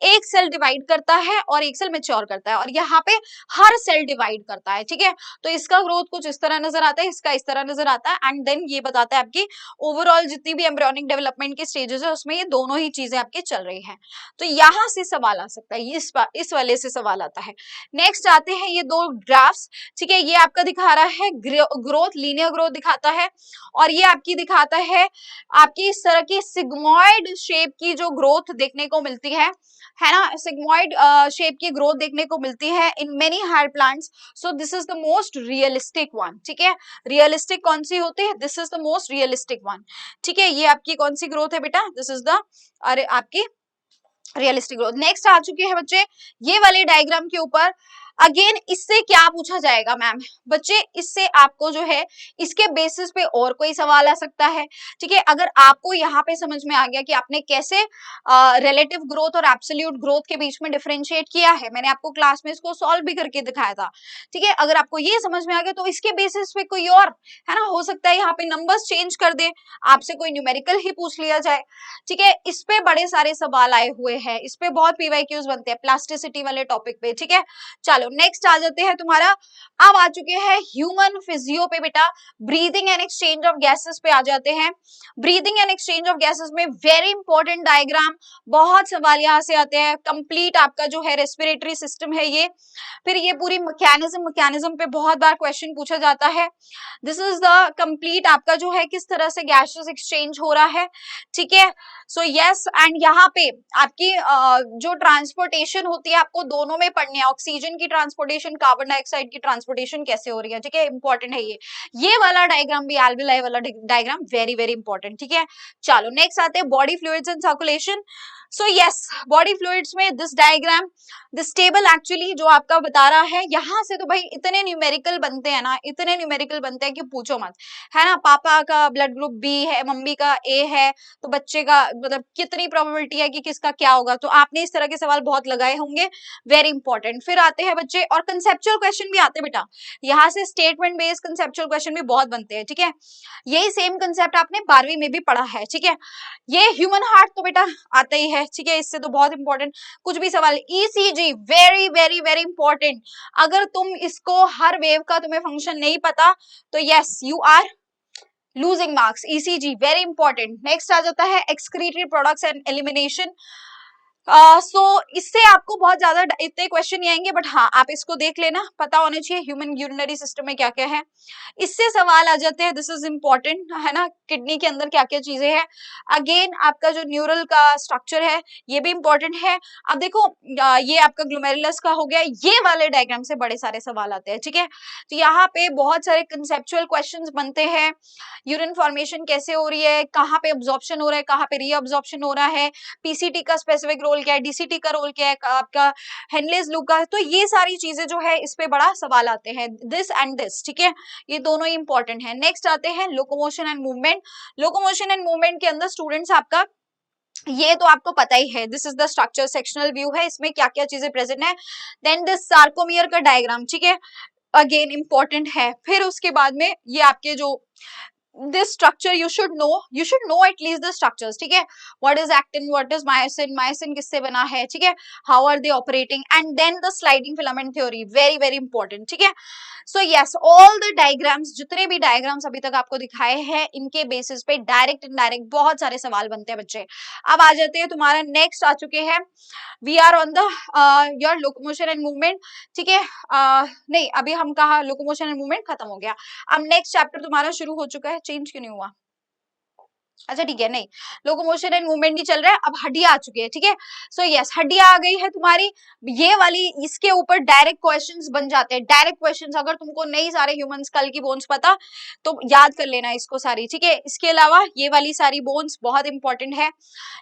एक सेल डिवाइड करता है और एक सेल मैच्योर करता है, और यहाँ पे हर सेल डिवाइड करता है, ठीक है। तो इसका ग्रोथ कुछ इस तरह नजर आता है, इसका इस तरह नजर आता है, एंड देन ये बताता है आपकी ओवरऑल जितनी भी एम्ब्रियोनिक डेवलपमेंट के स्टेजेस है उसमें ये दोनों ही चीजें आपकी चल रही है। तो यहाँ से सवाल आ सकता है, इस वाले से सवाल आता है। नेक्स्ट आते हैं ये दो ग्राफ्स, ठीक है। ये आपका दिखा रहा है ग्रोथ, लीनियर ग्रोथ दिखाता है, और ये आपकी दिखाता है आपकी इस तरह की सिग्मॉइड शेप की जो ग्रोथ देखने को मिलती है ना, सिग्मॉइड शेप की ग्रोथ देखने को मिलती है in many higher plants. So this is the most realistic one, ठीक है। रियलिस्टिक कौन सी होती है, this is the most realistic one, ठीक है। ये आपकी कौन सी ग्रोथ है बेटा, दिस इज द अरे आपकी रियलिस्टिक ग्रोथ। नेक्स्ट आ चुके हैं बच्चे ये वाले डायग्राम के ऊपर। अगेन इससे क्या पूछा जाएगा मैम, बच्चे इससे आपको जो है इसके बेसिस पे और कोई सवाल आ सकता है, ठीक है। अगर आपको यहाँ पे समझ में आ गया कि आपने कैसे रिलेटिव ग्रोथ और एब्सोल्यूट ग्रोथ के बीच में डिफरेंशिएट किया है, मैंने आपको क्लास में इसको सॉल्व भी करके दिखाया था, ठीक है। अगर आपको ये समझ में आ गया तो इसके बेसिस पे कोई और है ना, हो सकता है यहाँ पे नंबर्स चेंज कर दे, आपसे कोई न्यूमेरिकल ही पूछ लिया जाए, ठीक है। इस पे बड़े सारे सवाल आए हुए हैं, इस पे बहुत पीवाईक्यूज बनते हैं प्लास्टिसिटी वाले टॉपिक पे, ठीक है। चलो नेक्स्ट आ जाते हैं तुम्हारा, अब आ चुके हैं ह्यूमन फिजियो पे बेटा, breathing and exchange of gases पे आ जाते हैं। Breathing and exchange of gases में वेरी इंपॉर्टेंट डायग्राम, बहुत सवाल यहाँ से आते हैं। कंप्लीट आपका जो है रेस्पिरेटरी सिस्टम है ये, फिर ये पूरी मैकेनिज्म पे बहुत बार क्वेश्चन पूछा जाता है। दिस इज द कंप्लीट आपका जो है किस तरह से गैसेस एक्सचेंज हो रहा है, ठीक है। सो यस, एंड यहाँ पे आपकी जो ट्रांसपोर्टेशन होती है आपको दोनों में पढ़नी है, ऑक्सीजन की ट्रांसपोर्टेशन, कार्बन डाइऑक्साइड की ट्रांसपोर्टेशन कैसे हो रही है, ठीक है। इंपॉर्टेंट है ये वाला डायग्राम भी, एल्वेलाई वाला डायग्राम वेरी वेरी इंपॉर्टेंट, ठीक है। चलो नेक्स्ट आते हैं body fluids and circulation. So yes, body fluids में this diagram, this table actually जो आपका बता रहा है, यहाँ से तो भाई इतने न्यूमेरिकल बनते हैं ना, इतने न्यूमेरिकल बनते हैं कि पूछो मत, है ना। पापा का ब्लड ग्रुप बी है, मम्मी का ए है, तो बच्चे का मतलब कितनी प्रोबेबिलिटी है कि किसका क्या होगा, तो आपने इस तरह के सवाल बहुत लगाए होंगे, वेरी इंपॉर्टेंट। फिर आते हैं बच्चे और कंसेप्चुअल क्वेश्चन भी आते हैं बेटा, यहाँ से स्टेटमेंट बेस्ड कंसेप्चुअल क्वेश्चन भी बहुत बनते हैं, ठीक है। यही सेम कंसेप्ट आपने 12वीं में भी पढ़ा है, ठीक है। ये ह्यूमन हार्ट तो बेटा आता ही है, ठीक है, इससे तो बहुत इंपॉर्टेंट कुछ भी सवाल। ECG very very very important, अगर तुम इसको हर वेव का तुम्हें फंक्शन नहीं पता तो yes you are losing marks. ECG very important. Next आ जाता है excretory products and elimination. So इससे आपको बहुत ज्यादा इतने क्वेश्चन नहीं आएंगे, बट हाँ आप इसको देख लेना, पता होना चाहिए ह्यूमन यूरिनरी सिस्टम में क्या क्या है, इससे सवाल आ जाते हैं। दिस इज इंपॉर्टेंट है ना, किडनी के अंदर क्या क्या चीजें हैं। अगेन आपका जो न्यूरल का स्ट्रक्चर है ये भी इंपॉर्टेंट है। अब देखो ये आपका ग्लोमेरुलस का हो गया, ये वाले डायग्राम से बड़े सारे सवाल आते हैं, ठीक है। तो यहाँ पे बहुत सारे कंसेप्चुअल क्वेश्चन बनते हैं, यूरिन फॉर्मेशन कैसे हो रही है, कहाँ पे अब्जॉर्प्शन हो रहा है, कहाँ पे रीअब्जॉर्प्शन हो रहा है, पीसीटी का स्पेसिफिक रोल क्या है, डीसीटी का रोल क्या है, आपका हेनलेस लूप का, तो ये सारी चीजें जो है इस पे बड़ा सवाल आते हैं, दिस एंड दिस, ठीक है। ये दोनों ही इंपॉर्टेंट है। नेक्स्ट आते हैं locomotion and movement. Locomotion and movement के अंदर स्टूडेंट्स आपका ये तो आपको पता ही है, this is the structure sectional view है, इसमें क्या क्या चीजें प्रेजेंट है। देन दिस सार्कोमियर का डायग्राम, ठीक है, अगेन इंपॉर्टेंट है। फिर उसके बाद में ये आपके जो this structure you should know at least the structures, ठीक है। what is actin, what is myosin किससे बना है, ठीक है, how are they operating, and then the sliding filament theory very very important, ठीक है। so yes, all the diagrams, जितने भी diagrams अभी तक आपको दिखाए हैं इनके बेसिस पे डायरेक्ट इनडायरेक्ट बहुत सारे सवाल बनते हैं बच्चे। अब आ जाते हैं तुम्हारा नेक्स्ट आ चुके हैं, we are on the your locomotion and movement, ठीक है। नहीं अभी हम कहा लोकोमोशन एंड मूवमेंट खत्म हो गया, अब नेक्स्ट चैप्टर तुम्हारा शुरू हो चुका है, चेंज क्यों नहीं हुआ, अच्छा ठीक है, नहीं, लोकोमोशन एंड मूवमेंट नहीं चल रहा है, अब हड्डियां आ चुकी है, ठीक है। सो यस, हड्डियां आ गई है तुम्हारी, ये वाली, इसके ऊपर डायरेक्ट क्वेश्चंस बन जाते हैं, डायरेक्ट क्वेश्चंस। अगर तुमको नहीं सारे ह्यूमन स्कल की बोन्स पता तो याद कर लेना इसको सारी, ठीक है। इसके अलावा ये वाली सारी बोन्स बहुत इंपॉर्टेंट है।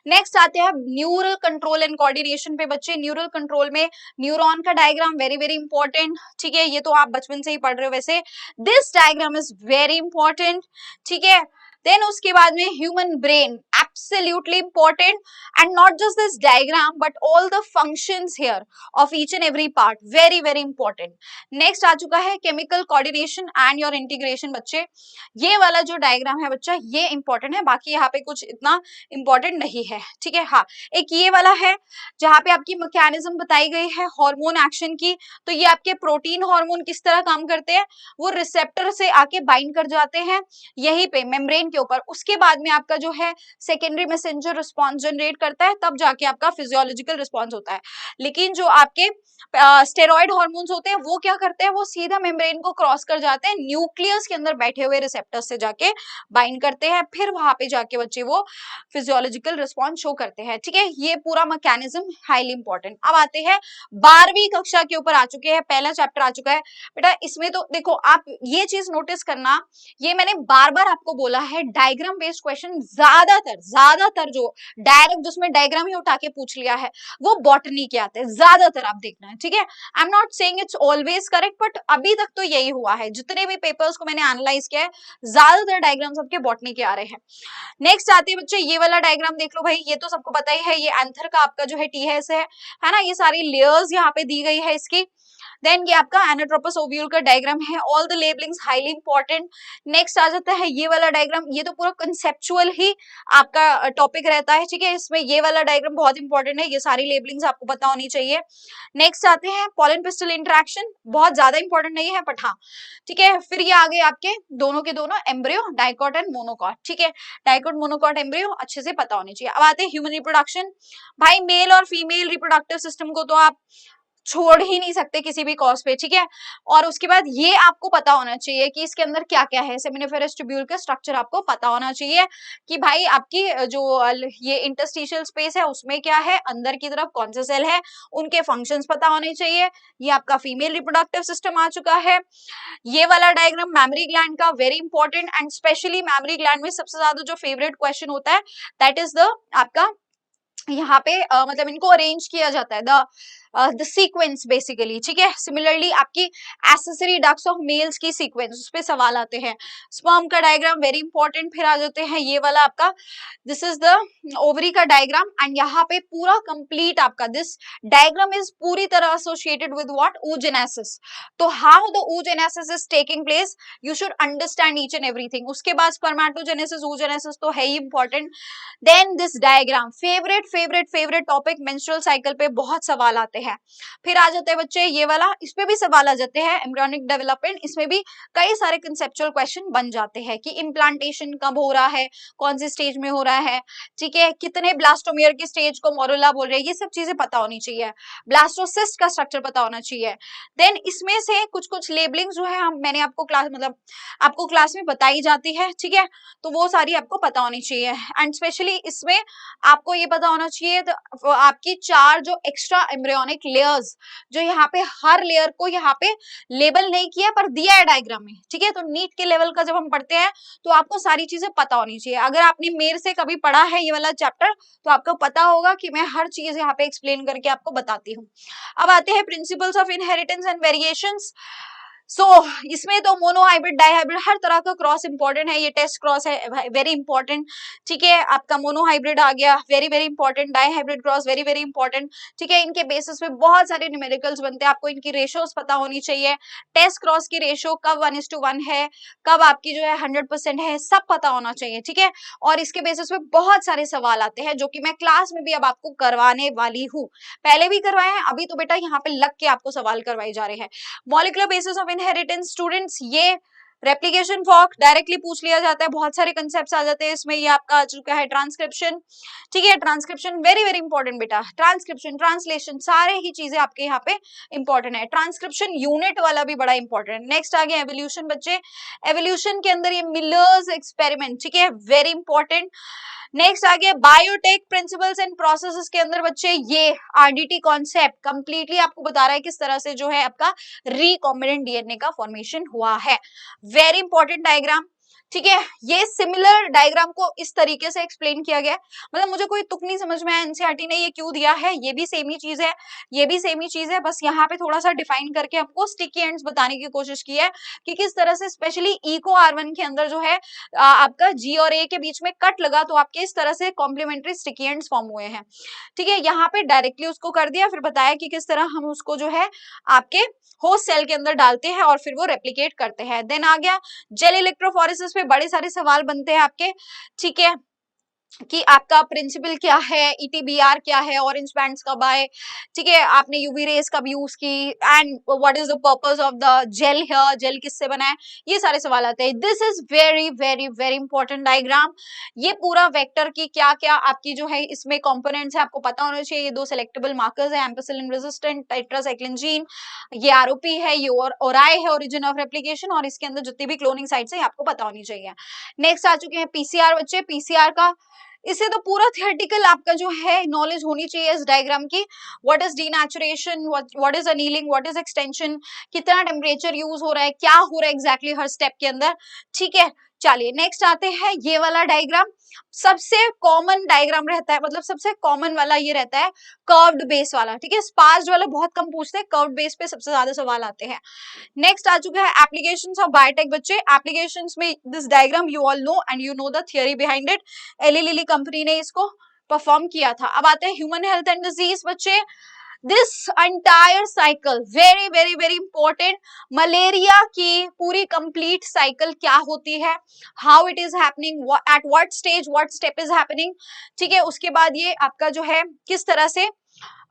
नेक्स्ट आते हैं न्यूरल कंट्रोल एंड कोऑर्डिनेशन पे बच्चे। न्यूरल कंट्रोल में न्यूरॉन का डायग्राम वेरी वेरी इंपॉर्टेंट, ठीक है, ये तो आप बचपन से ही पढ़ रहे हो वैसे। This diagram is very important, ठीक है। देन उसके बाद में human brain, absolutely important, and not just this diagram but all the functions here of each and every part, very very important. next आ चुका है chemical coordination and your integration बच्चे। ये वाला जो डायग्राम है बच्चा ये इंपॉर्टेंट है, बाकी यहाँ पे कुछ इतना इंपॉर्टेंट नहीं है, ठीक है। हाँ, एक ये वाला है जहाँ पे आपकी मैकेनिज्म बताई गई है हार्मोन एक्शन की। तो ये आपके प्रोटीन हार्मोन किस तरह काम करते हैं, वो रिसेप्टर से आके बाइंड कर जाते हैं यहीं पे मेम्ब्रेन के ऊपर, उसके बाद में आपका जो है सेकेंडरी मैसेंजर रिस्पॉन्स जनरेट करता है, तब जाके आपका फिजियोलॉजिकल रिस्पॉन्स होता है। लेकिन जो आपके स्टेरॉइड हार्मोन्स होते हैं वो क्या करते हैं, वो सीधा मेम्ब्रेन को क्रॉस कर जाते हैं, न्यूक्लियस के अंदर बैठे हुए रिसेप्टर्स से जाके बाइंड करते हैं, फिर वहां पे जाके बच्चे वो फिजियोलॉजिकल रिस्पॉन्स शो करते हैं, ठीक है। ये पूरा मैकेनिज्म हाईली इंपॉर्टेंट। अब आते हैं 12वीं कक्षा के ऊपर आ चुके हैं, पहला चैप्टर आ चुका है बेटा। इसमें तो देखो आप ये चीज नोटिस करना, ये मैंने बार बार आपको बोला है, डायग्राम बेस्ड क्वेश्चन ज्यादातर जो डायरेक्ट जिसमें डायग्राम ही उठा के पूछ लिया है वो बॉटनी के आते हैं ज्यादातर, आप देखना है, ठीक है। I am not saying it's always correct, but अभी तक तो यही हुआ है, जितने भी पेपर्स को मैंने एनालाइज किया है ज्यादातर डायग्राम्स आपके बॉटनी के आ रहे हैं। नेक्स्ट आते हैं बच्चे, ये वाला डायग्राम देख लो भाई, ये तो सबको पता ही है, ये एंथर का आपका जो है टी है ना, ये सारी लेयर्स यहाँ पे दी गई है इसकी। देन ये आपका एनाट्रोपस ओव्यूल का डायग्राम है, all the labellings highly important. Next आ जाता है ये वाला डायग्राम, ये तो पूरा कंसेप्चुअल ही आपका टॉपिक रहता है, ठीक है। इसमें ये वाला डायग्राम बहुत इंपॉर्टेंट है, ये सारी लेबलिंग्स आपको पता होनी चाहिए। नेक्स्ट आते हैं पॉलन पिस्टल इंटरेक्शन, बहुत ज्यादा इंपॉर्टेंट नहीं है बट हाँ, ठीक है। फिर ये आगे आपके दोनों के दोनों एम्ब्रियो, डाइकॉट एंड मोनोकॉट, ठीक है। डाइकॉट मोनोकॉट एम्ब्रियो अच्छे से पता होनी चाहिए। अब आते हैं ह्यूमन रिप्रोडक्शन। भाई मेल और फीमेल रिप्रोडक्टिव सिस्टम को तो आप छोड़ ही नहीं सकते किसी भी कॉज पे, ठीक है। और उसके बाद ये आपको पता होना चाहिए कि इसके अंदर क्या क्या है, सेमिनिफेरस ट्यूब्यूल का स्ट्रक्चर आपको पता होना चाहिए कि भाई आपकी जो ये इंटरस्टिशियल स्पेस है उसमें क्या है, अंदर की तरफ कौन सा सेल है, उनके फंक्शंस पता होने चाहिए। ये आपका फीमेल रिप्रोडक्टिव सिस्टम आ चुका है। ये वाला डायग्राम मैमरी ग्लैंड का, very important, and specially mammary gland में सबसे ज्यादा जो फेवरेट क्वेश्चन होता है दैट इज द आपका यहाँ पे मतलब इनको अरेंज किया जाता है द सीक्वेंस बेसिकली, ठीक है। सिमिलरली आपकी एसेसरी डक्ट्स ऑफ मेल्स की सीक्वेंस, उस पे सवाल आते हैं। स्पर्म का डायग्राम वेरी इंपॉर्टेंट। फिर आ जाते हैं ये वाला आपका, दिस इज द ओवरी का डायग्राम, एंड यहाँ पे पूरा कंप्लीट आपका दिस डायग्राम इज पूरी तरह एसोसिएटेड विद व्हाट, oogenesis। तो how the oogenesis is taking place, you should understand each and everything. उसके बाद स्पर्मेटोजेनेसिस, oogenesis तो है ही important. Then this diagram, favourite topic, menstrual cycle पे बहुत सवाल आते हैं। फिर आ जाते हैं बच्चे ये वाला, इस पे भी सवाल आ जाते हैं, एम्ब्रियोनिक डेवलपमेंट, इसमें भी कई सारे कंसेप्चुअल क्वेश्चन बन जाते हैं कि इम्प्लांटेशन कब हो रहा है, कौन सी स्टेज में हो रहा है, ठीक है, कितने ब्लास्टोमियर की स्टेज को मोरुला बोल रहे हैं, ये सब चीजें पता होनी चाहिए। ब्लास्टोसिस्ट का स्ट्रक्चर पता होना चाहिए। देन इसमें से कुछ लेबलिंग जो है हम मैंने आपको आपको क्लास में बताई जाती है, ठीक है, तो वो सारी आपको पता होनी चाहिए। एंड स्पेशली इसमें आपको ये पता होना चाहिए तो आपकी 4 जो एक्स्ट्रा एम्ब्रियोनिक लेयर्स, जो यहाँ पे हर लेयर को यहाँ पे लेबल नहीं किया पर दिया है डायग्राम में, ठीक है। तो नीट के लेवल का जब हम पढ़ते हैं तो आपको सारी चीजें पता होनी चाहिए। अगर आपने मेरे से कभी पढ़ा है ये वाला चैप्टर तो आपको पता होगा कि मैं हर चीज यहाँ पे एक्सप्लेन करके आपको बताती हूँ। अब आते हैं principles of inheritance and variations. इसमें तो मोनो हाइब्रिड, डाई हाइब्रिड, हर तरह का क्रॉस इंपॉर्टेंट है। ये टेस्ट क्रॉस है, वेरी इंपॉर्टेंट, ठीक है। आपका मोनो हाइब्रिड आ गया, very very important. Dihybrid cross, very very important, ठीक है। इनके बेसिस पे बहुत सारे न्यूमेरिकल्स बनते हैं, आपको इनकी रेशियोज पता होनी चाहिए। टेस्ट क्रॉस की रेशियो कब 1:1 है, कब आपकी जो है 100% है, सब पता होना चाहिए, ठीक है। और इसके बेसिस पे बहुत सारे सवाल आते हैं जो कि मैं क्लास में भी अब आपको करवाने वाली हूँ, पहले भी करवाए हैं, अभी तो बेटा यहाँ पे लग के आपको सवाल करवाए जा रहे हैं। Molecular basis of inheritance students, ये रेप्लिकेशन फॉर्क डायरेक्टली पूछ लिया जाता है, बहुत सारे कंसेप्ट आ जाते हैं इसमें। ये आपका आ चुका है ट्रांसक्रिप्शन, ठीक है, ट्रांसक्रिप्शन वेरी वेरी इंपॉर्टेंट बेटा, ट्रांसक्रिप्शन ट्रांसलेशन सारे ही चीजें आपके यहाँ पे इंपॉर्टेंट है। ट्रांसक्रिप्शन यूनिट वाला भी बड़ा इंपॉर्टेंट है। नेक्स्ट आ गया एवोल्यूशन बच्चे, एवोल्यूशन के अंदर ये मिलर्स एक्सपेरिमेंट, ठीक है, वेरी इंपॉर्टेंट। नेक्स्ट आ गया बायोटेक प्रिंसिपल्स एंड प्रोसेसेस के अंदर बच्चे ये आरडीटी कॉन्सेप्ट कंप्लीटली आपको बता रहा है किस तरह से जो है आपका रिकॉम्बिनेंट डीएनए का फॉर्मेशन हुआ है। वेरी इंपॉर्टेंट डायग्राम, ठीक है। ये सिमिलर डायग्राम को इस तरीके से एक्सप्लेन किया गया है, मतलब मुझे कोई तुक नहीं समझ में आया एनसीईआरटी ने ये क्यों दिया है, ये भी सेम ही चीज है, ये भी सेम ही चीज है, बस यहाँ पे थोड़ा सा डिफाइन करके हमको स्टिकी एंड्स बताने की कोशिश की है कि किस तरह से स्पेशली इको R1 के अंदर जो है आपका जी और ए के बीच में कट लगा तो आपके इस तरह से कॉम्प्लीमेंट्री स्टिकी एंड्स फॉर्म हुए हैं, ठीक है। यहाँ पे डायरेक्टली उसको कर दिया, फिर बताया कि किस तरह हम उसको जो है आपके होस्ट सेल के अंदर डालते हैं और फिर वो रेप्लिकेट करते हैं। देन आ गया जेल इलेक्ट्रोफोरेसिस पे बड़े सारे सवाल बनते हैं आपके, ठीक है, कि आपका प्रिंसिपल क्या है, ईटीबीआर क्या है, ऑरेंज बैंड्स कब आए, ठीक है, आपने यूवी रेज कब यूज की, and what is the purpose of the gel here, gel किससे बना है, ये सारे सवाल आते हैं। This is very very very important diagram. ये पूरा वेक्टर की क्या क्या आपकी जो है इसमें कंपोनेंट्स है आपको पता होना चाहिए। ये दो सेलेक्टेबल मार्कर्स है, एम्पिसिलिन रेजिस्टेंट, टेट्रासाइक्लिन जीन, ये आरओपी है, ये ओराई है, ओरिजिन ऑफ रेप्लिकेशन, और इसके अंदर जितनी भी क्लोनिंग साइट्स है आपको पता होनी चाहिए। नेक्स्ट आ चुके हैं पीसीआर बच्चे, पीसीआर का इससे तो पूरा थियोरेटिकल आपका जो है नॉलेज होनी चाहिए इस डायग्राम की। What is denaturation, what is annealing, what is extension, कितना टेम्परेचर यूज हो रहा है, क्या हो रहा है एग्जैक्टली हर स्टेप के अंदर, ठीक है। चलिए नेक्स्ट आते हैं ये वाला डायग्राम, सबसे कॉमन डायग्राम रहता है, मतलब सबसे कॉमन वाला ये रहता है कर्व्ड बेस वाला, ठीक है। स्पार्स्ड वाला बहुत कम पूछते हैं, कर्व्ड बेस पे सबसे ज्यादा सवाल आते हैं। नेक्स्ट आ चुका है एप्लीकेशंस ऑफ बायोटेक बच्चे, एप्लीकेशंस में this diagram you all know and you know the theory behind it, Eli Lilly company ने इसको परफॉर्म किया था। अब आते हैं ह्यूमन हेल्थ एंड डिजीज बच्चे, this entire cycle very very very important, malaria की पूरी कंप्लीट साइकिल क्या होती है, how it is happening, at what stage what step is happening, ठीक है। उसके बाद ये आपका जो है किस तरह से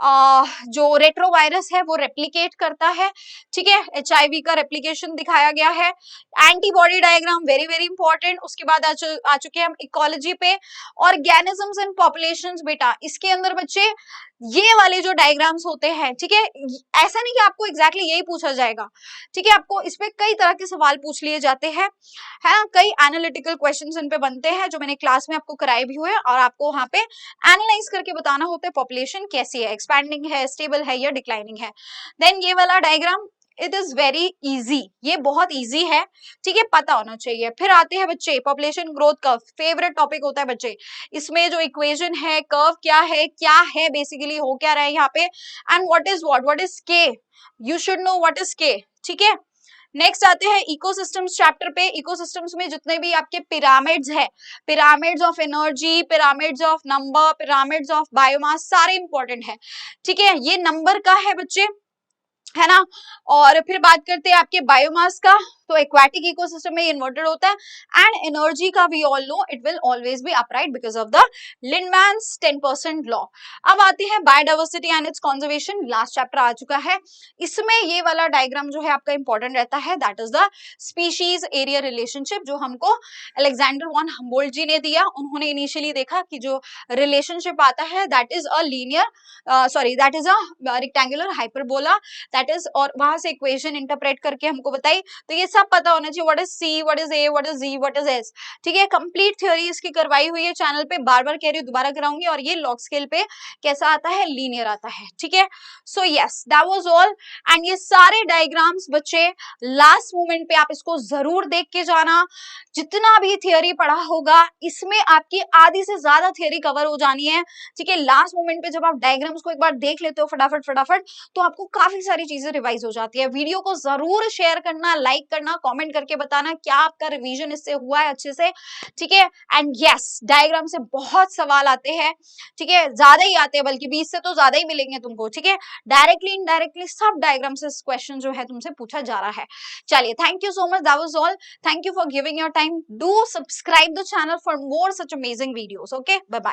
जो रेट्रोवायरस है वो रेप्लिकेट करता है, ठीक है, एचआईवी का रेप्लिकेशन दिखाया गया है। Antibody diagram very very important. उसके बाद आ चुके हैं हम इकोलॉजी पे, ऑर्गेनिजम्स एंड पॉपुलेशंस बेटा, इसके अंदर बच्चे ये वाले जो डायग्राम्स होते हैं, ठीक है, ऐसा नहीं कि आपको एग्जैक्टली यही पूछा जाएगा, ठीक है, आपको इसपे कई तरह के सवाल पूछ लिए जाते हैं, है ना, कई एनालिटिकल क्वेश्चंस इन पे बनते हैं जो मैंने क्लास में आपको कराए भी हुए, और आपको वहां पे एनालाइज करके बताना होता है पॉपुलेशन कैसी है, एक्सपैंडिंग है, स्टेबल है या डिक्लाइनिंग है। देन ये वाला diagram it is very easy, ये बहुत इजी है, ठीक है, पता होना चाहिए। फिर आते हैं बच्चे population growth curve, favourite topic होता है बच्चे, इसमें जो इक्वेशन है, कर्व क्या है बेसिकली हो क्या रहा है यहाँ पे, एंड व्हाट इज के, you should know what is के, ठीक है। नेक्स्ट आते हैं इकोसिस्टम्स चैप्टर पे, इकोसिस्टम्स में जितने भी आपके पिरामिड्स है, pyramids of energy, pyramids of number, pyramids of biomass, सारे इंपॉर्टेंट है, ठीक है। ये नंबर का है बच्चे, है ना, और फिर बात करते हैं आपके बायोमास का, तो एक्वाटिक इकोसिस्टम में इन्वर्टेड होता है, एंड एनर्जी का we all know it will always be upright because of the Lindeman's 10% law. अब आते हैं biodiversity and its conservation, last chapter आ चुका है, इसमें ये वाला डायग्राम जो है आपका इंपॉर्टेंट रहता है, that is the species area relationship, जो हमको अलेक्जेंडर वॉन हम्बोल्ट जी ने दिया। उन्होंने इनिशियली देखा कि जो रिलेशनशिप आता है that is a linear sorry that is a rectangular hyperbola, that is, और वहां से इक्वेशन इंटरप्रेट करके हमको बताई। तो ये सब पता होना चाहिए, what is C, what is A, what is G, what is S, ठीक है। कंप्लीट थ्योरी इसकी करवाई हुई है चैनल पे, बार बार कह रही हूँ, दोबारा कराऊंगी। और ये लॉग स्केल पे कैसा आता है, लीनियर आता है, ठीक है। So yes that was all, and ये सारे डायग्राम्स बच्चे लास्ट मोमेंट पे आप इसको जरूर देख के जाना, जितना भी थियोरी पढ़ा होगा इसमें आपकी आधी से ज्यादा थियोरी कवर हो जानी है, ठीक है। लास्ट मोमेंट पे जब आप डायग्राम्स को एक बार देख लेते हो फटाफट फटाफट, तो आपको काफी सारी चीजें रिवाइज हो जाती है। वीडियो को जरूर शेयर करना, लाइक करना, कमेंट करके बताना क्या आपका रिवीजन इससे हुआ है अच्छे से, ठीक है। एंड यस डायग्राम से बहुत सवाल आते हैं, ठीक है, ज्यादा ही आते हैं, बल्कि 20 से तो ज्यादा ही मिलेंगे तुमको, ठीक है। डायरेक्टली इनडायरेक्टली सब डायग्राम से क्वेश्चन जो है तुमसे पूछा जा रहा है। चलिए thank you so much, that was all, thank you for giving your time, do subscribe the channel for more such amazing videos, okay, bye bye.